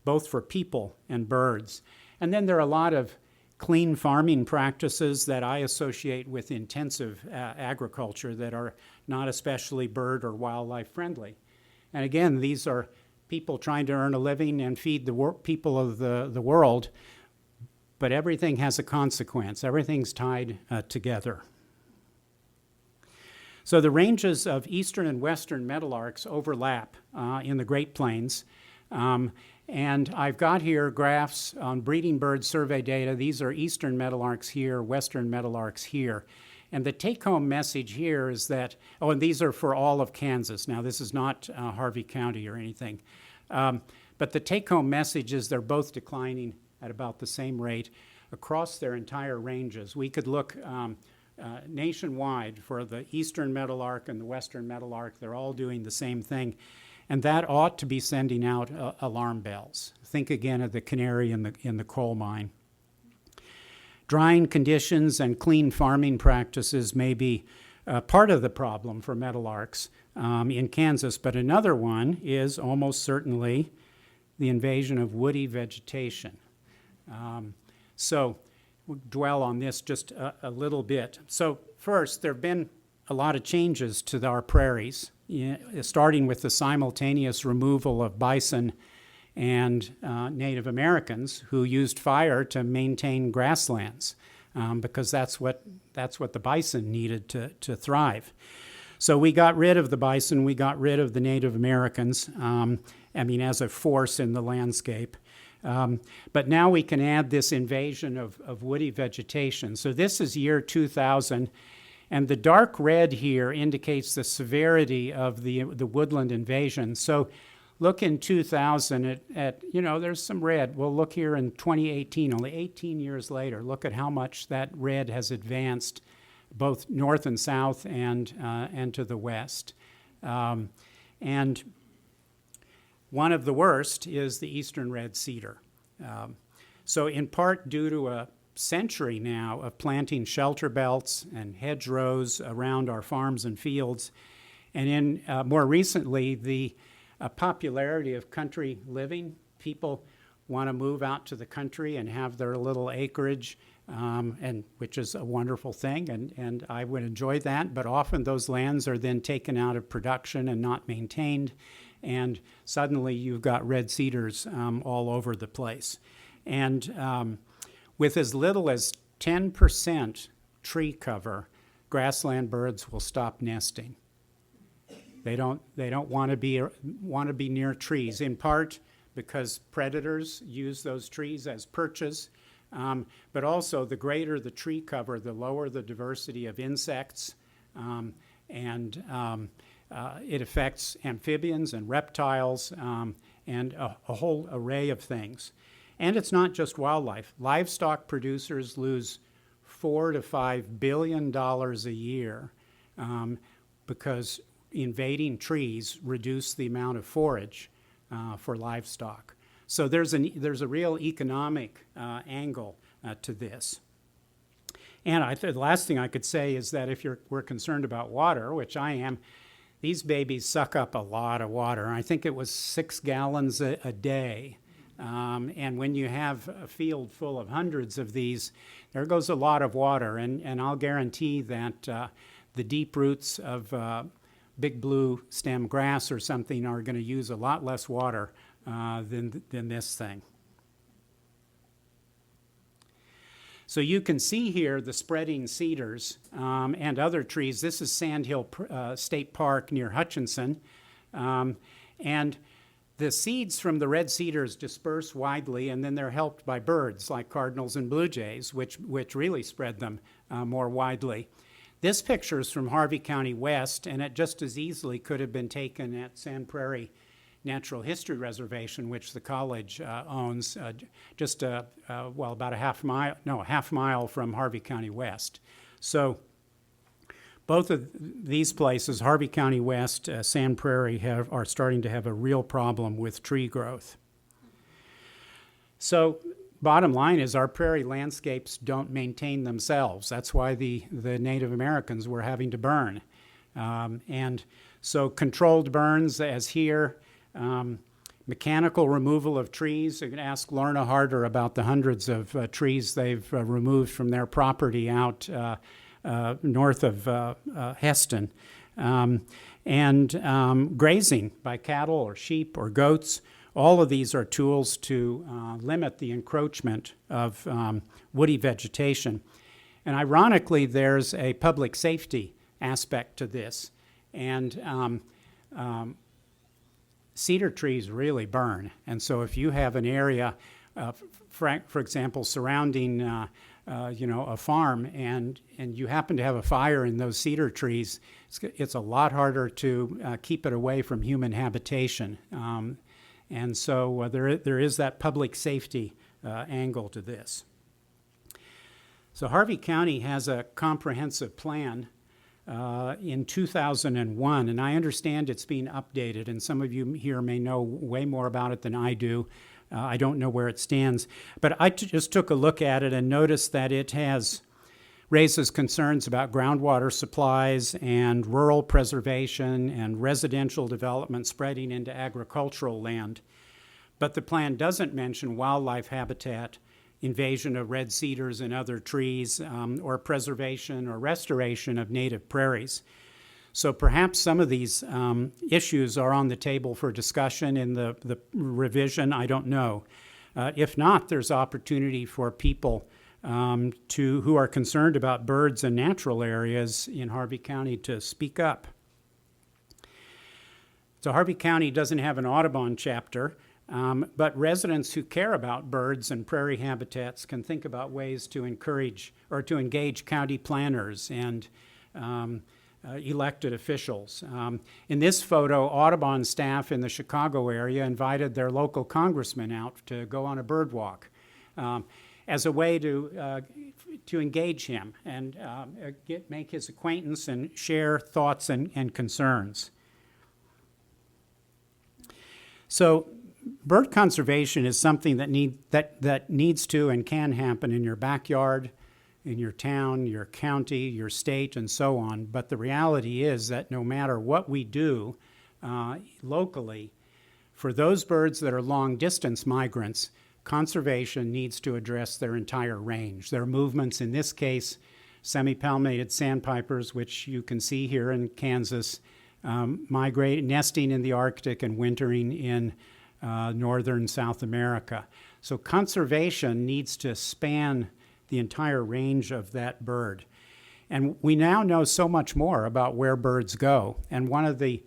both for people and birds? And then there are a lot of clean farming practices that I associate with intensive agriculture that are not especially bird or wildlife friendly. And again, these are people trying to earn a living and feed the people of the world. But everything has a consequence. Everything's tied together. So the ranges of eastern and western meadowlarks overlap in the Great Plains. And I've got here graphs on breeding bird survey data. These are eastern meadowlarks here, western meadowlarks here. And the take-home message here is that, and these are for all of Kansas. Now, this is not Harvey County or anything. But the take-home message is they're both declining at about the same rate across their entire ranges. We could look nationwide for the eastern meadowlark and the western meadowlark. They're all doing the same thing. And that ought to be sending out alarm bells. Think again of the canary in the coal mine. Drying conditions and clean farming practices may be part of the problem for meadowlarks in Kansas, but another one is almost certainly the invasion of woody vegetation. So we'll dwell on this just a little bit. So first, there have been a lot of changes to our prairies, starting with the simultaneous removal of bison and Native Americans who used fire to maintain grasslands because that's what the bison needed to thrive. So we got rid of the bison, we got rid of the Native Americans, as a force in the landscape. But now we can add this invasion of woody vegetation. So this is year 2000, and the dark red here indicates the severity of the woodland invasion. So look in 2000 at there's some red. We'll look here in 2018, only 18 years later. Look at how much that red has advanced, both north and south and to the west. And one of the worst is the eastern red cedar. So in part due to a century now of planting shelter belts and hedgerows around our farms and fields, and in more recently the popularity of country living. People want to move out to the country and have their little acreage, and which is a wonderful thing, and I would enjoy that, but often those lands are then taken out of production and not maintained, and suddenly you've got red cedars all over the place. And with as little as 10% tree cover, grassland birds will stop nesting. They don't want to be near trees, in part because predators use those trees as perches. But also, the greater the tree cover, the lower the diversity of insects, and it affects amphibians and reptiles, and a whole array of things. And it's not just wildlife. Livestock producers lose $4 to $5 billion a year because invading trees reduce the amount of forage for livestock. So there's a real economic angle to this. And the last thing I could say is that if we're concerned about water, which I am, these babies suck up a lot of water. I think it was 6 gallons a day. And when you have a field full of hundreds of these, there goes a lot of water. And I'll guarantee that the deep roots of big blue stem grass or something are going to use a lot less water than this thing. So you can see here the spreading cedars and other trees. This is Sandhill State Park near Hutchinson. And the seeds from the red cedars disperse widely, and then they're helped by birds like cardinals and blue jays, which really spread them more widely. This picture is from Harvey County West, and it just as easily could have been taken at Sand Prairie Natural History Reservation, which the college owns, just about a half mile from Harvey County West. So both of these places, Harvey County West, Sand Prairie, are starting to have a real problem with tree growth. So bottom line is our prairie landscapes don't maintain themselves. That's why the Native Americans were having to burn. And so controlled burns, as here, mechanical removal of trees. You can ask Lorna Harder about the hundreds of trees they've removed from their property out north of Heston. And grazing by cattle or sheep or goats. All of these are tools to limit the encroachment of woody vegetation. And ironically, there's a public safety aspect to this. And cedar trees really burn. And so if you have an area, for example, surrounding a farm, and you happen to have a fire in those cedar trees, it's a lot harder to keep it away from human habitation. And so there is that public safety angle to this. So Harvey County has a comprehensive plan in 2001, and I understand it's being updated, and some of you here may know way more about it than I do. I don't know where it stands, but I just took a look at it and noticed that it raises concerns about groundwater supplies and rural preservation and residential development spreading into agricultural land. But the plan doesn't mention wildlife habitat, invasion of red cedars and other trees, or preservation or restoration of native prairies. So perhaps some of these issues are on the table for discussion in the revision. I don't know. If not, there's opportunity for people who are concerned about birds and natural areas in Harvey County to speak up. So Harvey County doesn't have an Audubon chapter, but residents who care about birds and prairie habitats can think about ways to encourage or to engage county planners and elected officials. In this photo, Audubon staff in the Chicago area invited their local congressman out to go on a bird walk as a way to engage him and make his acquaintance and share thoughts and concerns. So bird conservation is something that needs to and can happen in your backyard, in your town, your county, your state, and so on. But the reality is that no matter what we do locally, for those birds that are long-distance migrants, conservation needs to address their entire range. Their movements, in this case, semi-palmated sandpipers, which you can see here in Kansas, nesting in the Arctic and wintering in northern South America. So conservation needs to span the entire range of that bird. And we now know so much more about where birds go. And one of the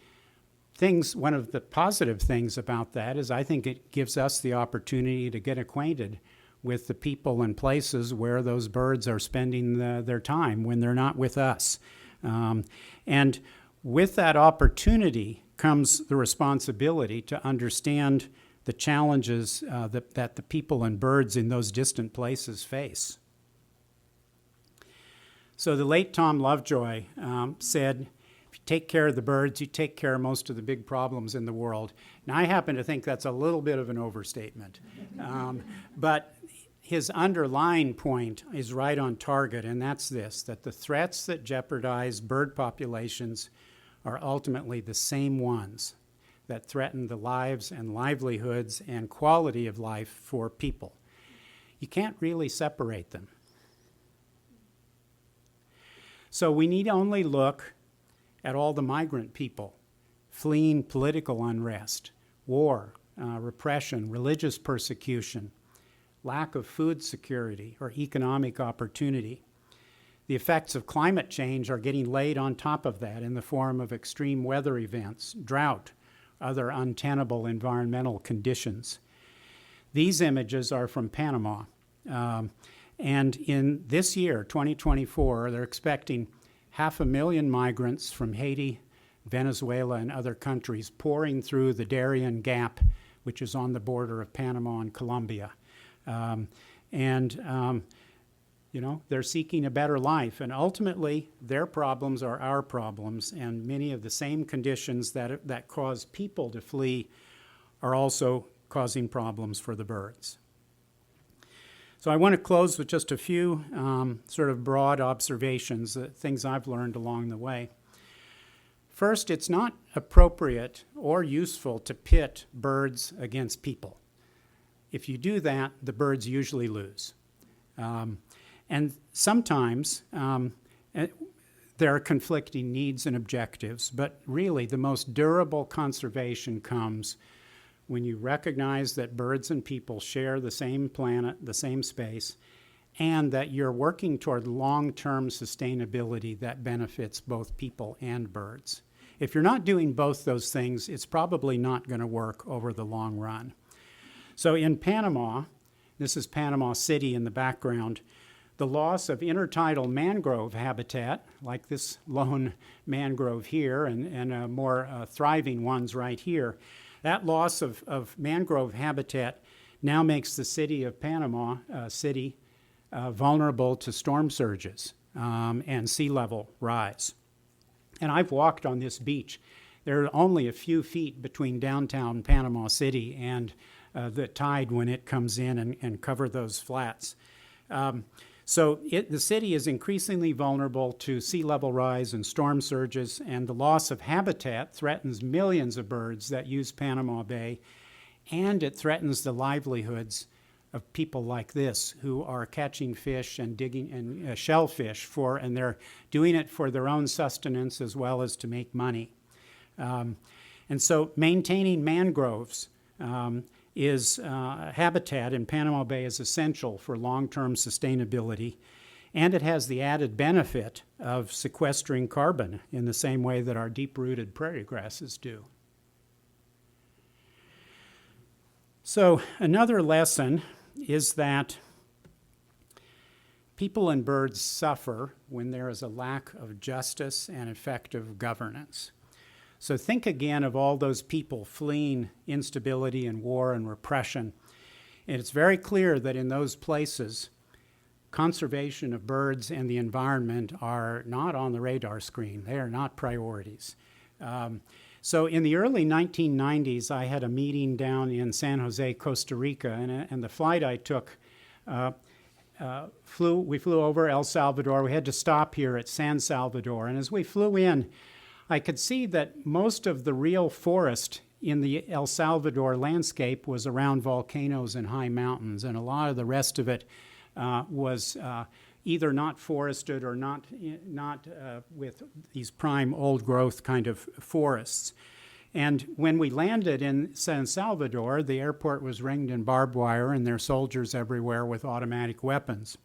one of the positive things about that is I think it gives us the opportunity to get acquainted with the people and places where those birds are spending their time when they're not with us. And with that opportunity comes the responsibility to understand the challenges that the people and birds in those distant places face. So the late Tom Lovejoy said, if you take care of the birds, you take care of most of the big problems in the world. Now, I happen to think that's a little bit of an overstatement. But his underlying point is right on target, and that's this, that the threats that jeopardize bird populations are ultimately the same ones that threaten the lives and livelihoods and quality of life for people. You can't really separate them. So we need only look at all the migrant people fleeing political unrest, war, repression, religious persecution, lack of food security or economic opportunity. The effects of climate change are getting laid on top of that in the form of extreme weather events, drought, other untenable environmental conditions. These images are from Panama. And in this year, 2024, they're expecting 500,000 migrants from Haiti, Venezuela, and other countries pouring through the Darien Gap, which is on the border of Panama and Colombia. You know, they're seeking a better life, and ultimately their problems are our problems, and many of the same conditions that cause people to flee are also causing problems for the birds. So I want to close with just a few sort of broad observations, things I've learned along the way. First, it's not appropriate or useful to pit birds against people. If you do that, the birds usually lose. And sometimes there are conflicting needs and objectives, but really the most durable conservation comes when you recognize that birds and people share the same planet, the same space, and that you're working toward long-term sustainability that benefits both people and birds. If you're not doing both those things, it's probably not going to work over the long run. So in Panama, this is Panama City in the background, the loss of intertidal mangrove habitat, like this lone mangrove here and more thriving ones right here, that loss of mangrove habitat now makes the city of Panama vulnerable to storm surges and sea level rise. And I've walked on this beach. There are only a few feet between downtown Panama City and the tide when it comes in and cover those flats. So the city is increasingly vulnerable to sea level rise and storm surges, and the loss of habitat threatens millions of birds that use Panama Bay, and it threatens the livelihoods of people like this who are catching fish and digging and shellfish and they're doing it for their own sustenance as well as to make money. And so maintaining mangroves habitat in Panama Bay is essential for long-term sustainability, and it has the added benefit of sequestering carbon in the same way that our deep-rooted prairie grasses do. So another lesson is that people and birds suffer when there is a lack of justice and effective governance. So think again of all those people fleeing instability and war and repression. And it's very clear that in those places, conservation of birds and the environment are not on the radar screen. They are not priorities. So in the early 1990s, I had a meeting down in San Jose, Costa Rica, and the flight I took, we flew over El Salvador. We had to stop here at San Salvador. And as we flew in, I could see that most of the real forest in the El Salvador landscape was around volcanoes and high mountains, and a lot of the rest of it was either not forested or not with these prime old growth kind of forests. And when we landed in San Salvador, the airport was ringed in barbed wire and there were soldiers everywhere with automatic weapons.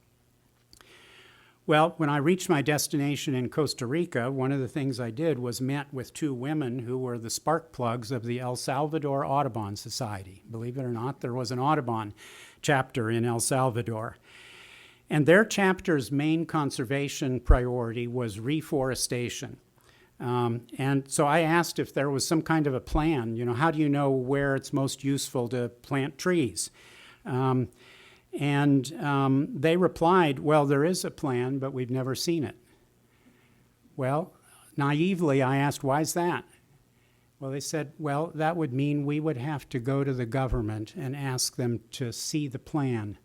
Well, when I reached my destination in Costa Rica, one of the things I did was met with two women who were the spark plugs of the El Salvador Audubon Society. Believe it or not, there was an Audubon chapter in El Salvador. And their chapter's main conservation priority was reforestation. And so I asked if there was some kind of a plan. How do you know where it's most useful to plant trees? They replied, well, there is a plan, but we've never seen it. Well, naively, I asked, why is that? Well, they said, well, that would mean we would have to go to the government and ask them to see the plan,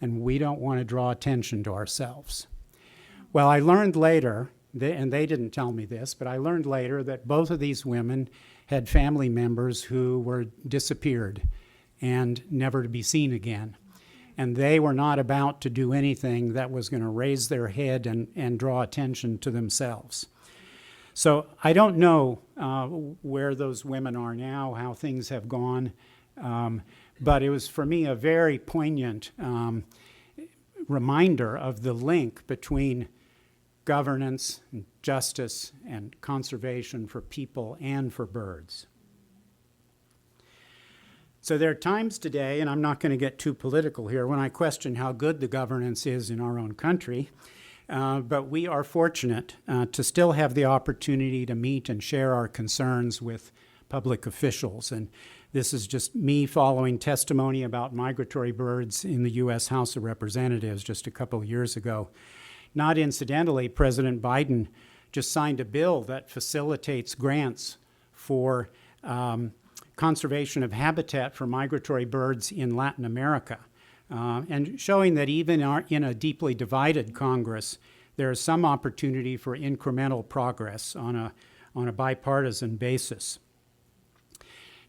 and we don't want to draw attention to ourselves. Well, I learned later, and they didn't tell me this, but I learned later that both of these women had family members who were disappeared and never to be seen again. And they were not about to do anything that was going to raise their head and draw attention to themselves. So I don't know where those women are now, how things have gone, but it was for me a very poignant reminder of the link between governance, and justice, and conservation for people and for birds. So there are times today, and I'm not going to get too political here, when I question how good the governance is in our own country, but we are fortunate to still have the opportunity to meet and share our concerns with public officials. And this is just me following testimony about migratory birds in the U.S. House of Representatives just a couple of years ago. Not incidentally, President Biden just signed a bill that facilitates grants for conservation of habitat for migratory birds in Latin America, and showing that even in a deeply divided Congress, there is some opportunity for incremental progress on a bipartisan basis.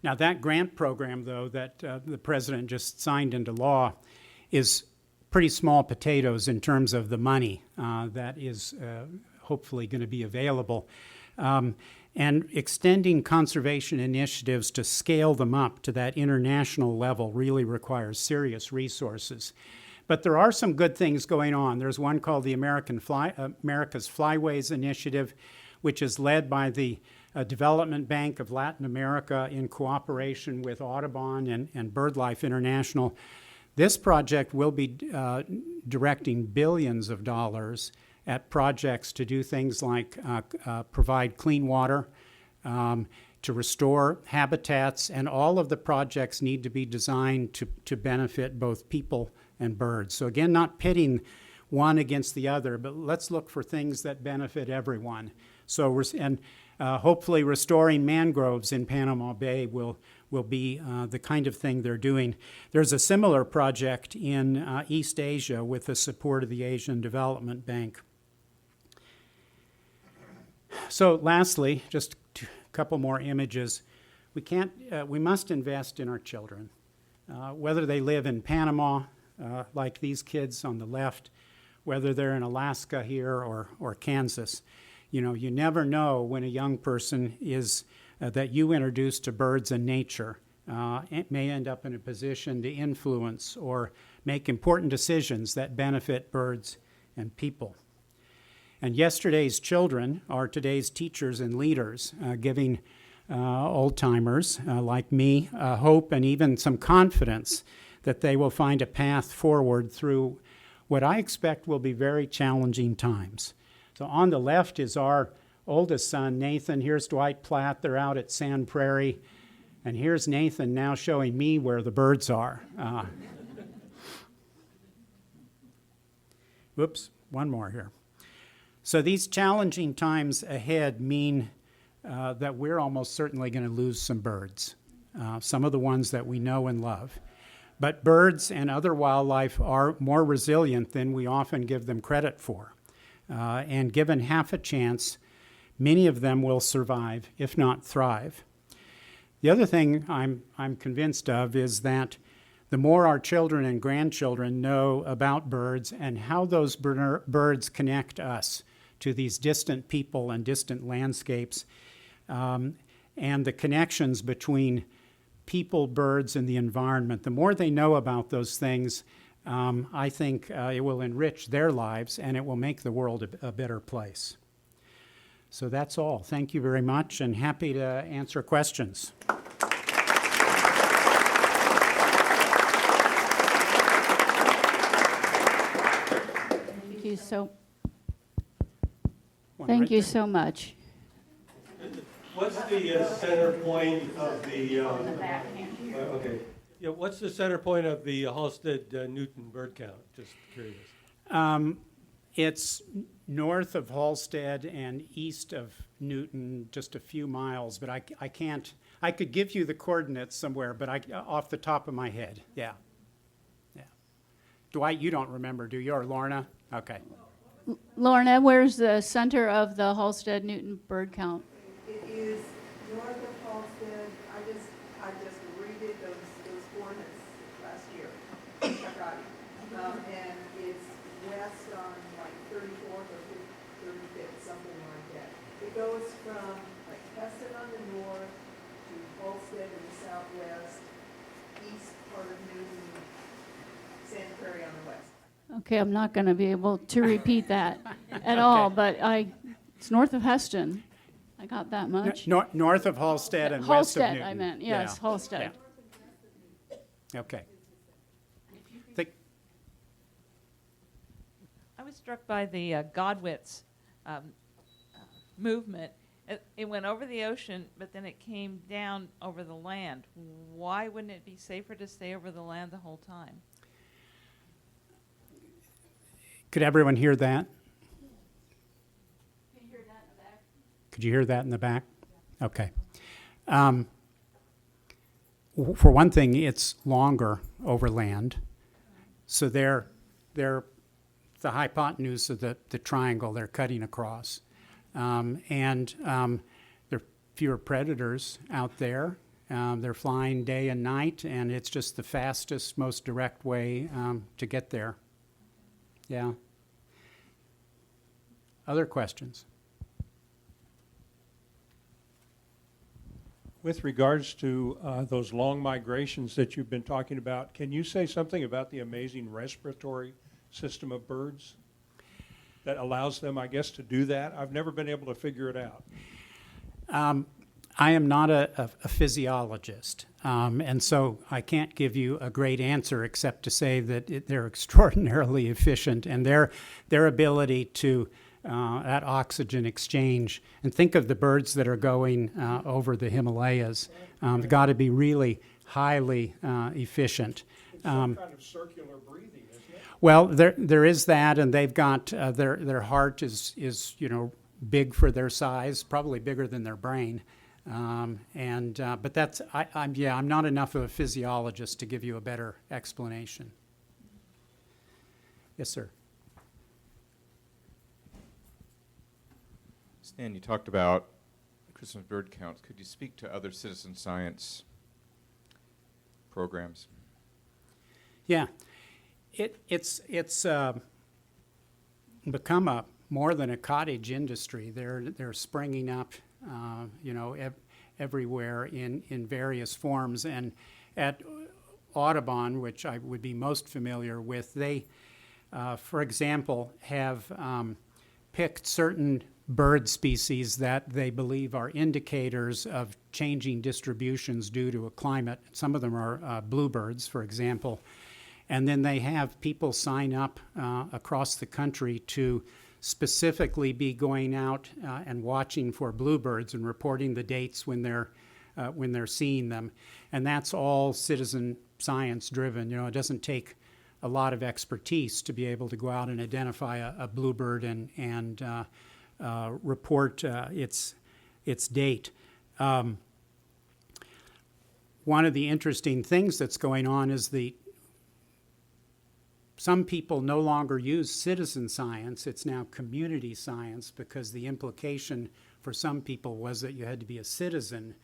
Now, that grant program, though, that the president just signed into law is pretty small potatoes in terms of the money that is hopefully going to be available. And extending conservation initiatives to scale them up to that international level really requires serious resources. But there are some good things going on. There's one called the America's Flyways Initiative, which is led by the Development Bank of Latin America in cooperation with Audubon and BirdLife International. This project will be directing billions of dollars at projects to do things like provide clean water, to restore habitats, and all of the projects need to be designed to benefit both people and birds. So again, not pitting one against the other, but let's look for things that benefit everyone. So hopefully restoring mangroves in Panama Bay will be the kind of thing they're doing. There's a similar project in East Asia with the support of the Asian Development Bank. So lastly, just a couple more images. We must invest in our children, whether they live in Panama, like these kids on the left, whether they're in Alaska here or Kansas. You never know when a young person is that you introduce to birds and nature may end up in a position to influence or make important decisions that benefit birds and people. And yesterday's children are today's teachers and leaders, giving old-timers like me hope and even some confidence that they will find a path forward through what I expect will be very challenging times. So on the left is our oldest son, Nathan. Here's Dwight Platt. They're out at Sand Prairie. And here's Nathan now showing me where the birds are. Whoops, one more here. So these challenging times ahead mean that we're almost certainly going to lose some birds, some of the ones that we know and love. But birds and other wildlife are more resilient than we often give them credit for. And given half a chance, many of them will survive, if not thrive. The other thing I'm convinced of is that the more our children and grandchildren know about birds and how those birds connect us to these distant people and distant landscapes, and the connections between people, birds, and the environment, the more they know about those things, I think it will enrich their lives and it will make the world a better place. So that's all. Thank you very much and happy to answer questions. Thank you so, One thank right you there. so much. What's the center point of the, okay, yeah, what's the center point of the Halstead-Newton bird count? Just curious. It's north of Halstead and east of Newton, just a few miles, but I can't, I could give you the coordinates somewhere, but off the top of my head, yeah. Yeah. Dwight, you don't remember, do you, or Lorna? Okay. Lorna, where's the center of the Halstead-Newton bird count? It is north of Halstead. I just redid those coordinates last year. And it's west on like 34th or 35th, something like that. It goes from like Heston on the north to Halstead in the southwest, east part of Newton, Santa Prairie on the west. Okay, I'm not going to be able to repeat that at all, but it's north of Heston. I got that much. North of Halstead and west of Newton. Halstead, I meant, yes, Yeah. Halstead. Yeah. Okay. I was struck by the Godwits movement. It went over the ocean, but then it came down over the land. Why wouldn't it be safer to stay over the land the whole time? Could everyone hear that? Can you hear that in the back? Could you hear that in the back? Okay. For one thing, it's longer over land. So they're the hypotenuse of the triangle they're cutting across. And there are fewer predators out there. They're flying day and night, and it's just the fastest, most direct way to get there. Yeah. Other questions? With regards to those long migrations that you've been talking about, can you say something about the amazing respiratory system of birds that allows them, I guess, to do that? I've never been able to figure it out. I am not a physiologist, and so I can't give you a great answer except to say that they're extraordinarily efficient, and their ability to that oxygen exchange. And think of the birds that are going over the Himalayas. They've got to be really highly efficient. It's some kind of circular breathing, isn't it? Well, there is that, and they've got their heart is big for their size, probably bigger than their brain. But that's I'm not enough of a physiologist to give you a better explanation. Yes, sir. Stan, you talked about Christmas bird counts. Could you speak to other citizen science programs? Yeah, it's become more than a cottage industry. They're springing up, everywhere in various forms. And at Audubon, which I would be most familiar with, they, for example, have picked certain bird species that they believe are indicators of changing distributions due to a climate. Some of them are bluebirds, for example. And then they have people sign up across the country to specifically be going out and watching for bluebirds and reporting the dates when they're seeing them. And that's all citizen science driven. It doesn't take a lot of expertise to be able to go out and identify a bluebird and report its date. One of the interesting things that's going on is some people no longer use citizen science. It's now community science, because the implication for some people was that you had to be a citizen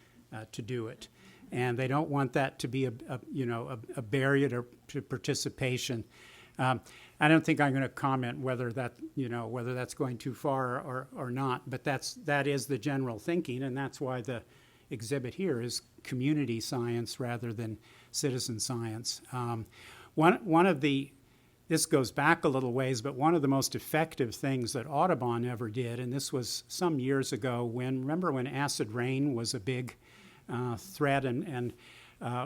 to do it. And they don't want that to be a barrier to participation. I don't think I'm going to comment whether that's going too far or not, but that is the general thinking, and that's why the exhibit here is community science rather than citizen science. One of the this goes back a little ways, but one of the most effective things that Audubon ever did, and this was some years ago remember when acid rain was a big threat, and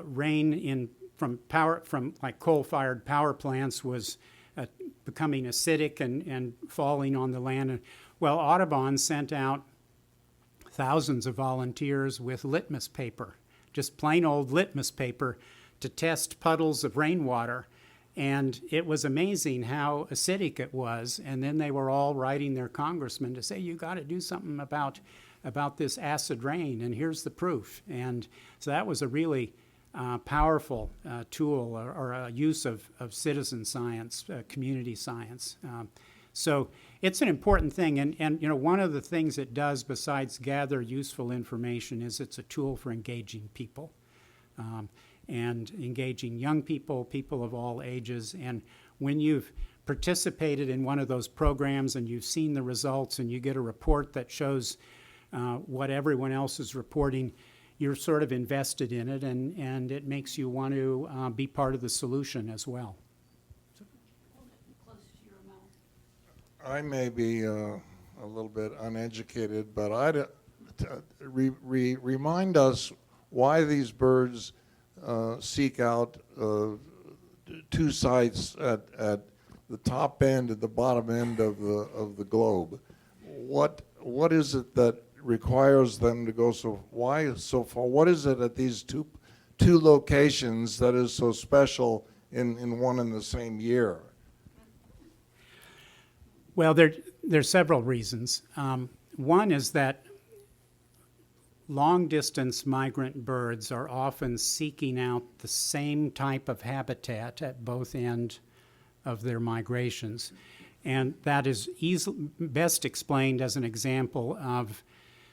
rain from like coal-fired power plants was becoming acidic and falling on the land. Well, Audubon sent out thousands of volunteers with litmus paper, just plain old litmus paper, to test puddles of rainwater. And it was amazing how acidic it was. And then they were all writing their congressman to say, you got to do something about this acid rain, and here's the proof. And so that was a really powerful tool or a use of citizen science, community science. So it's an important thing. And you know, one of the things it does besides gather useful information is it's a tool for engaging people. And engaging young people, people of all ages. And when you've participated in one of those programs and you've seen the results and you get a report that shows what everyone else is reporting, you're sort of invested in it, and it makes you want to be part of the solution as well. I may be a little bit uneducated, but remind us why these birds seek out two sites at the top end and the bottom end of the globe. What is it that requires them to go why so far? What is it at these two locations that is so special in one and the same year? Well, there's several reasons. One is that long-distance migrant birds are often seeking out the same type of habitat at both ends of their migrations. And that is best explained as an example of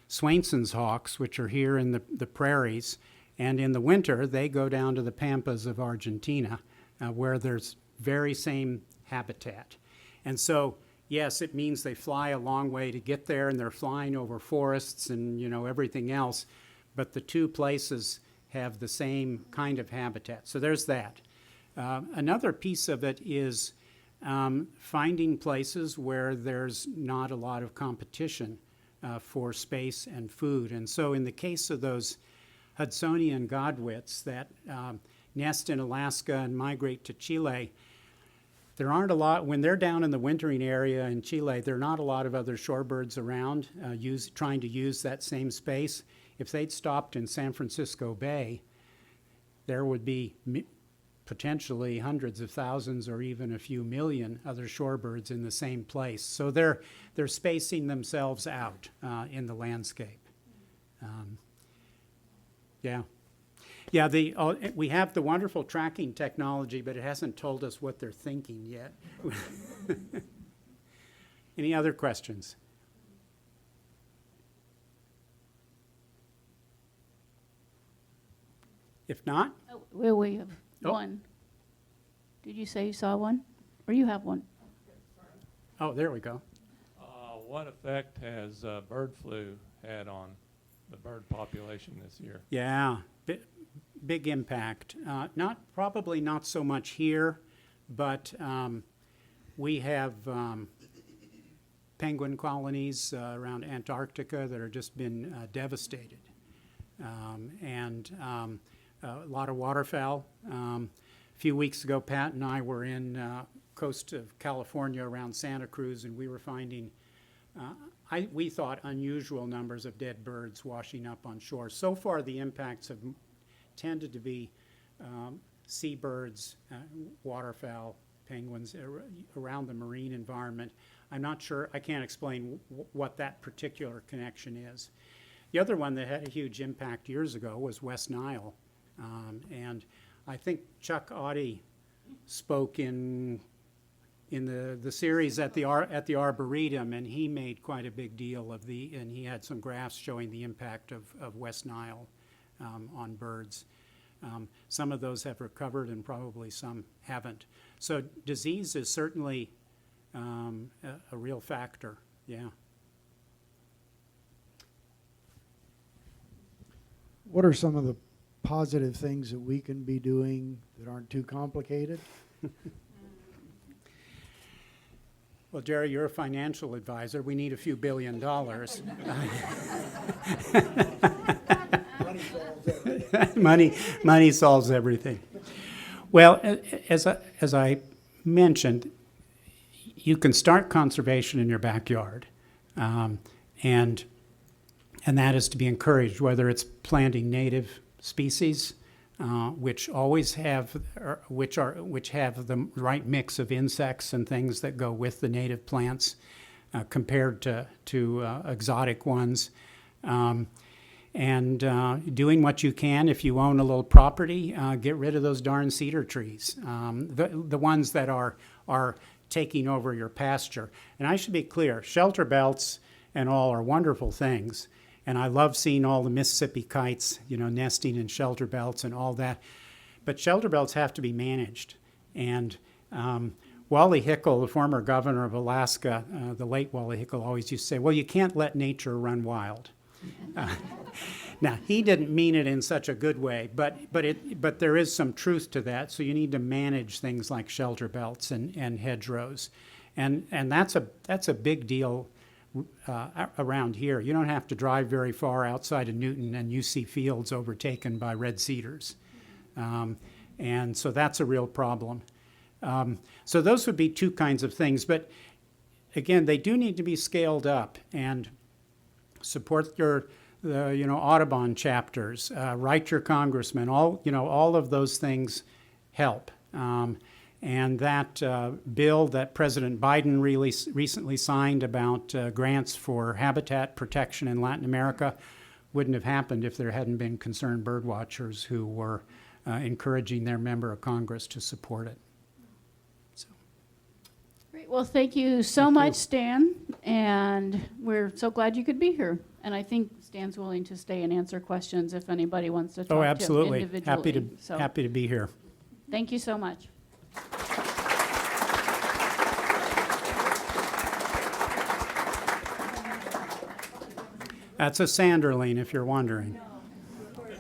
Swainson's hawks, which are here in the prairies. And in the winter, they go down to the pampas of Argentina, where there's very same habitat. And so, yes, it means they fly a long way to get there, and they're flying over forests and, you know, everything else, but the two places have the same kind of habitat. So there's that. Another piece of it is finding places where there's not a lot of competition for space and food. And so in the case of those Hudsonian godwits that nest in Alaska and migrate to Chile, there aren't a lot, when they're down in the wintering area in Chile, there are not a lot of other shorebirds around trying to use that same space. If they'd stopped in San Francisco Bay, there would be potentially hundreds of thousands or even a few million other shorebirds in the same place. So they're spacing themselves out in the landscape. Yeah. Yeah, we have the wonderful tracking technology, but it hasn't told us what they're thinking yet. Any other questions? If not, Well, we have Oh. one. Did you say you saw one? Or you have one? oh, there we go. What effect has bird flu had on the bird population this year? Yeah, big impact. Probably not so much here, but we have penguin colonies around Antarctica that have just been devastated, and a lot of waterfowl. A few weeks ago, Pat and I were in coast of California around Santa Cruz, and we were finding we thought unusual numbers of dead birds washing up on shore. So far, the impacts have tended to be seabirds, waterfowl, penguins around the marine environment. I'm not sure, I can't explain what that particular connection is. The other one that had a huge impact years ago was West Nile. And I think Chuck Audie spoke in the series at the Arboretum, and he made quite a big deal of and he had some graphs showing the impact of West Nile on birds. Some of those have recovered and probably some haven't. So disease is certainly a real factor, yeah. What are some of the positive things that we can be doing that aren't too complicated? Well, Jerry, you're a financial advisor. We need a few $1 billion. Money solves everything. Well, as I mentioned, you can start conservation in your backyard, and that is to be encouraged. Whether it's planting native species, which have the right mix of insects and things that go with the native plants, compared to exotic ones. And doing what you can. If you own a little property, get rid of those darn cedar trees, the ones that are taking over your pasture. And I should be clear, shelter belts and all are wonderful things, and I love seeing all the Mississippi kites, nesting in shelter belts and all that. But shelter belts have to be managed. And Wally Hickel, the former governor of Alaska, the late Wally Hickel, always used to say, well, you can't let nature run wild. Now, he didn't mean it in such a good way, but there is some truth to that. So you need to manage things like shelter belts and hedgerows, and that's a big deal around here. You don't have to drive very far outside of Newton and you see fields overtaken by red cedars, and so that's a real problem. So those would be two kinds of things, but again, they do need to be scaled up and support the Audubon chapters, write your congressman. All of those things help. And that bill that President Biden recently signed about grants for habitat protection in Latin America wouldn't have happened if there hadn't been concerned bird watchers who were encouraging their member of Congress to support it. Great. Well, thank you so much, Stan, and we're so glad you could be here. And I think Stan's willing to stay and answer questions if anybody wants to talk to him absolutely. individually. Happy to be here. Thank you so much. That's a sanderling, if you're wondering.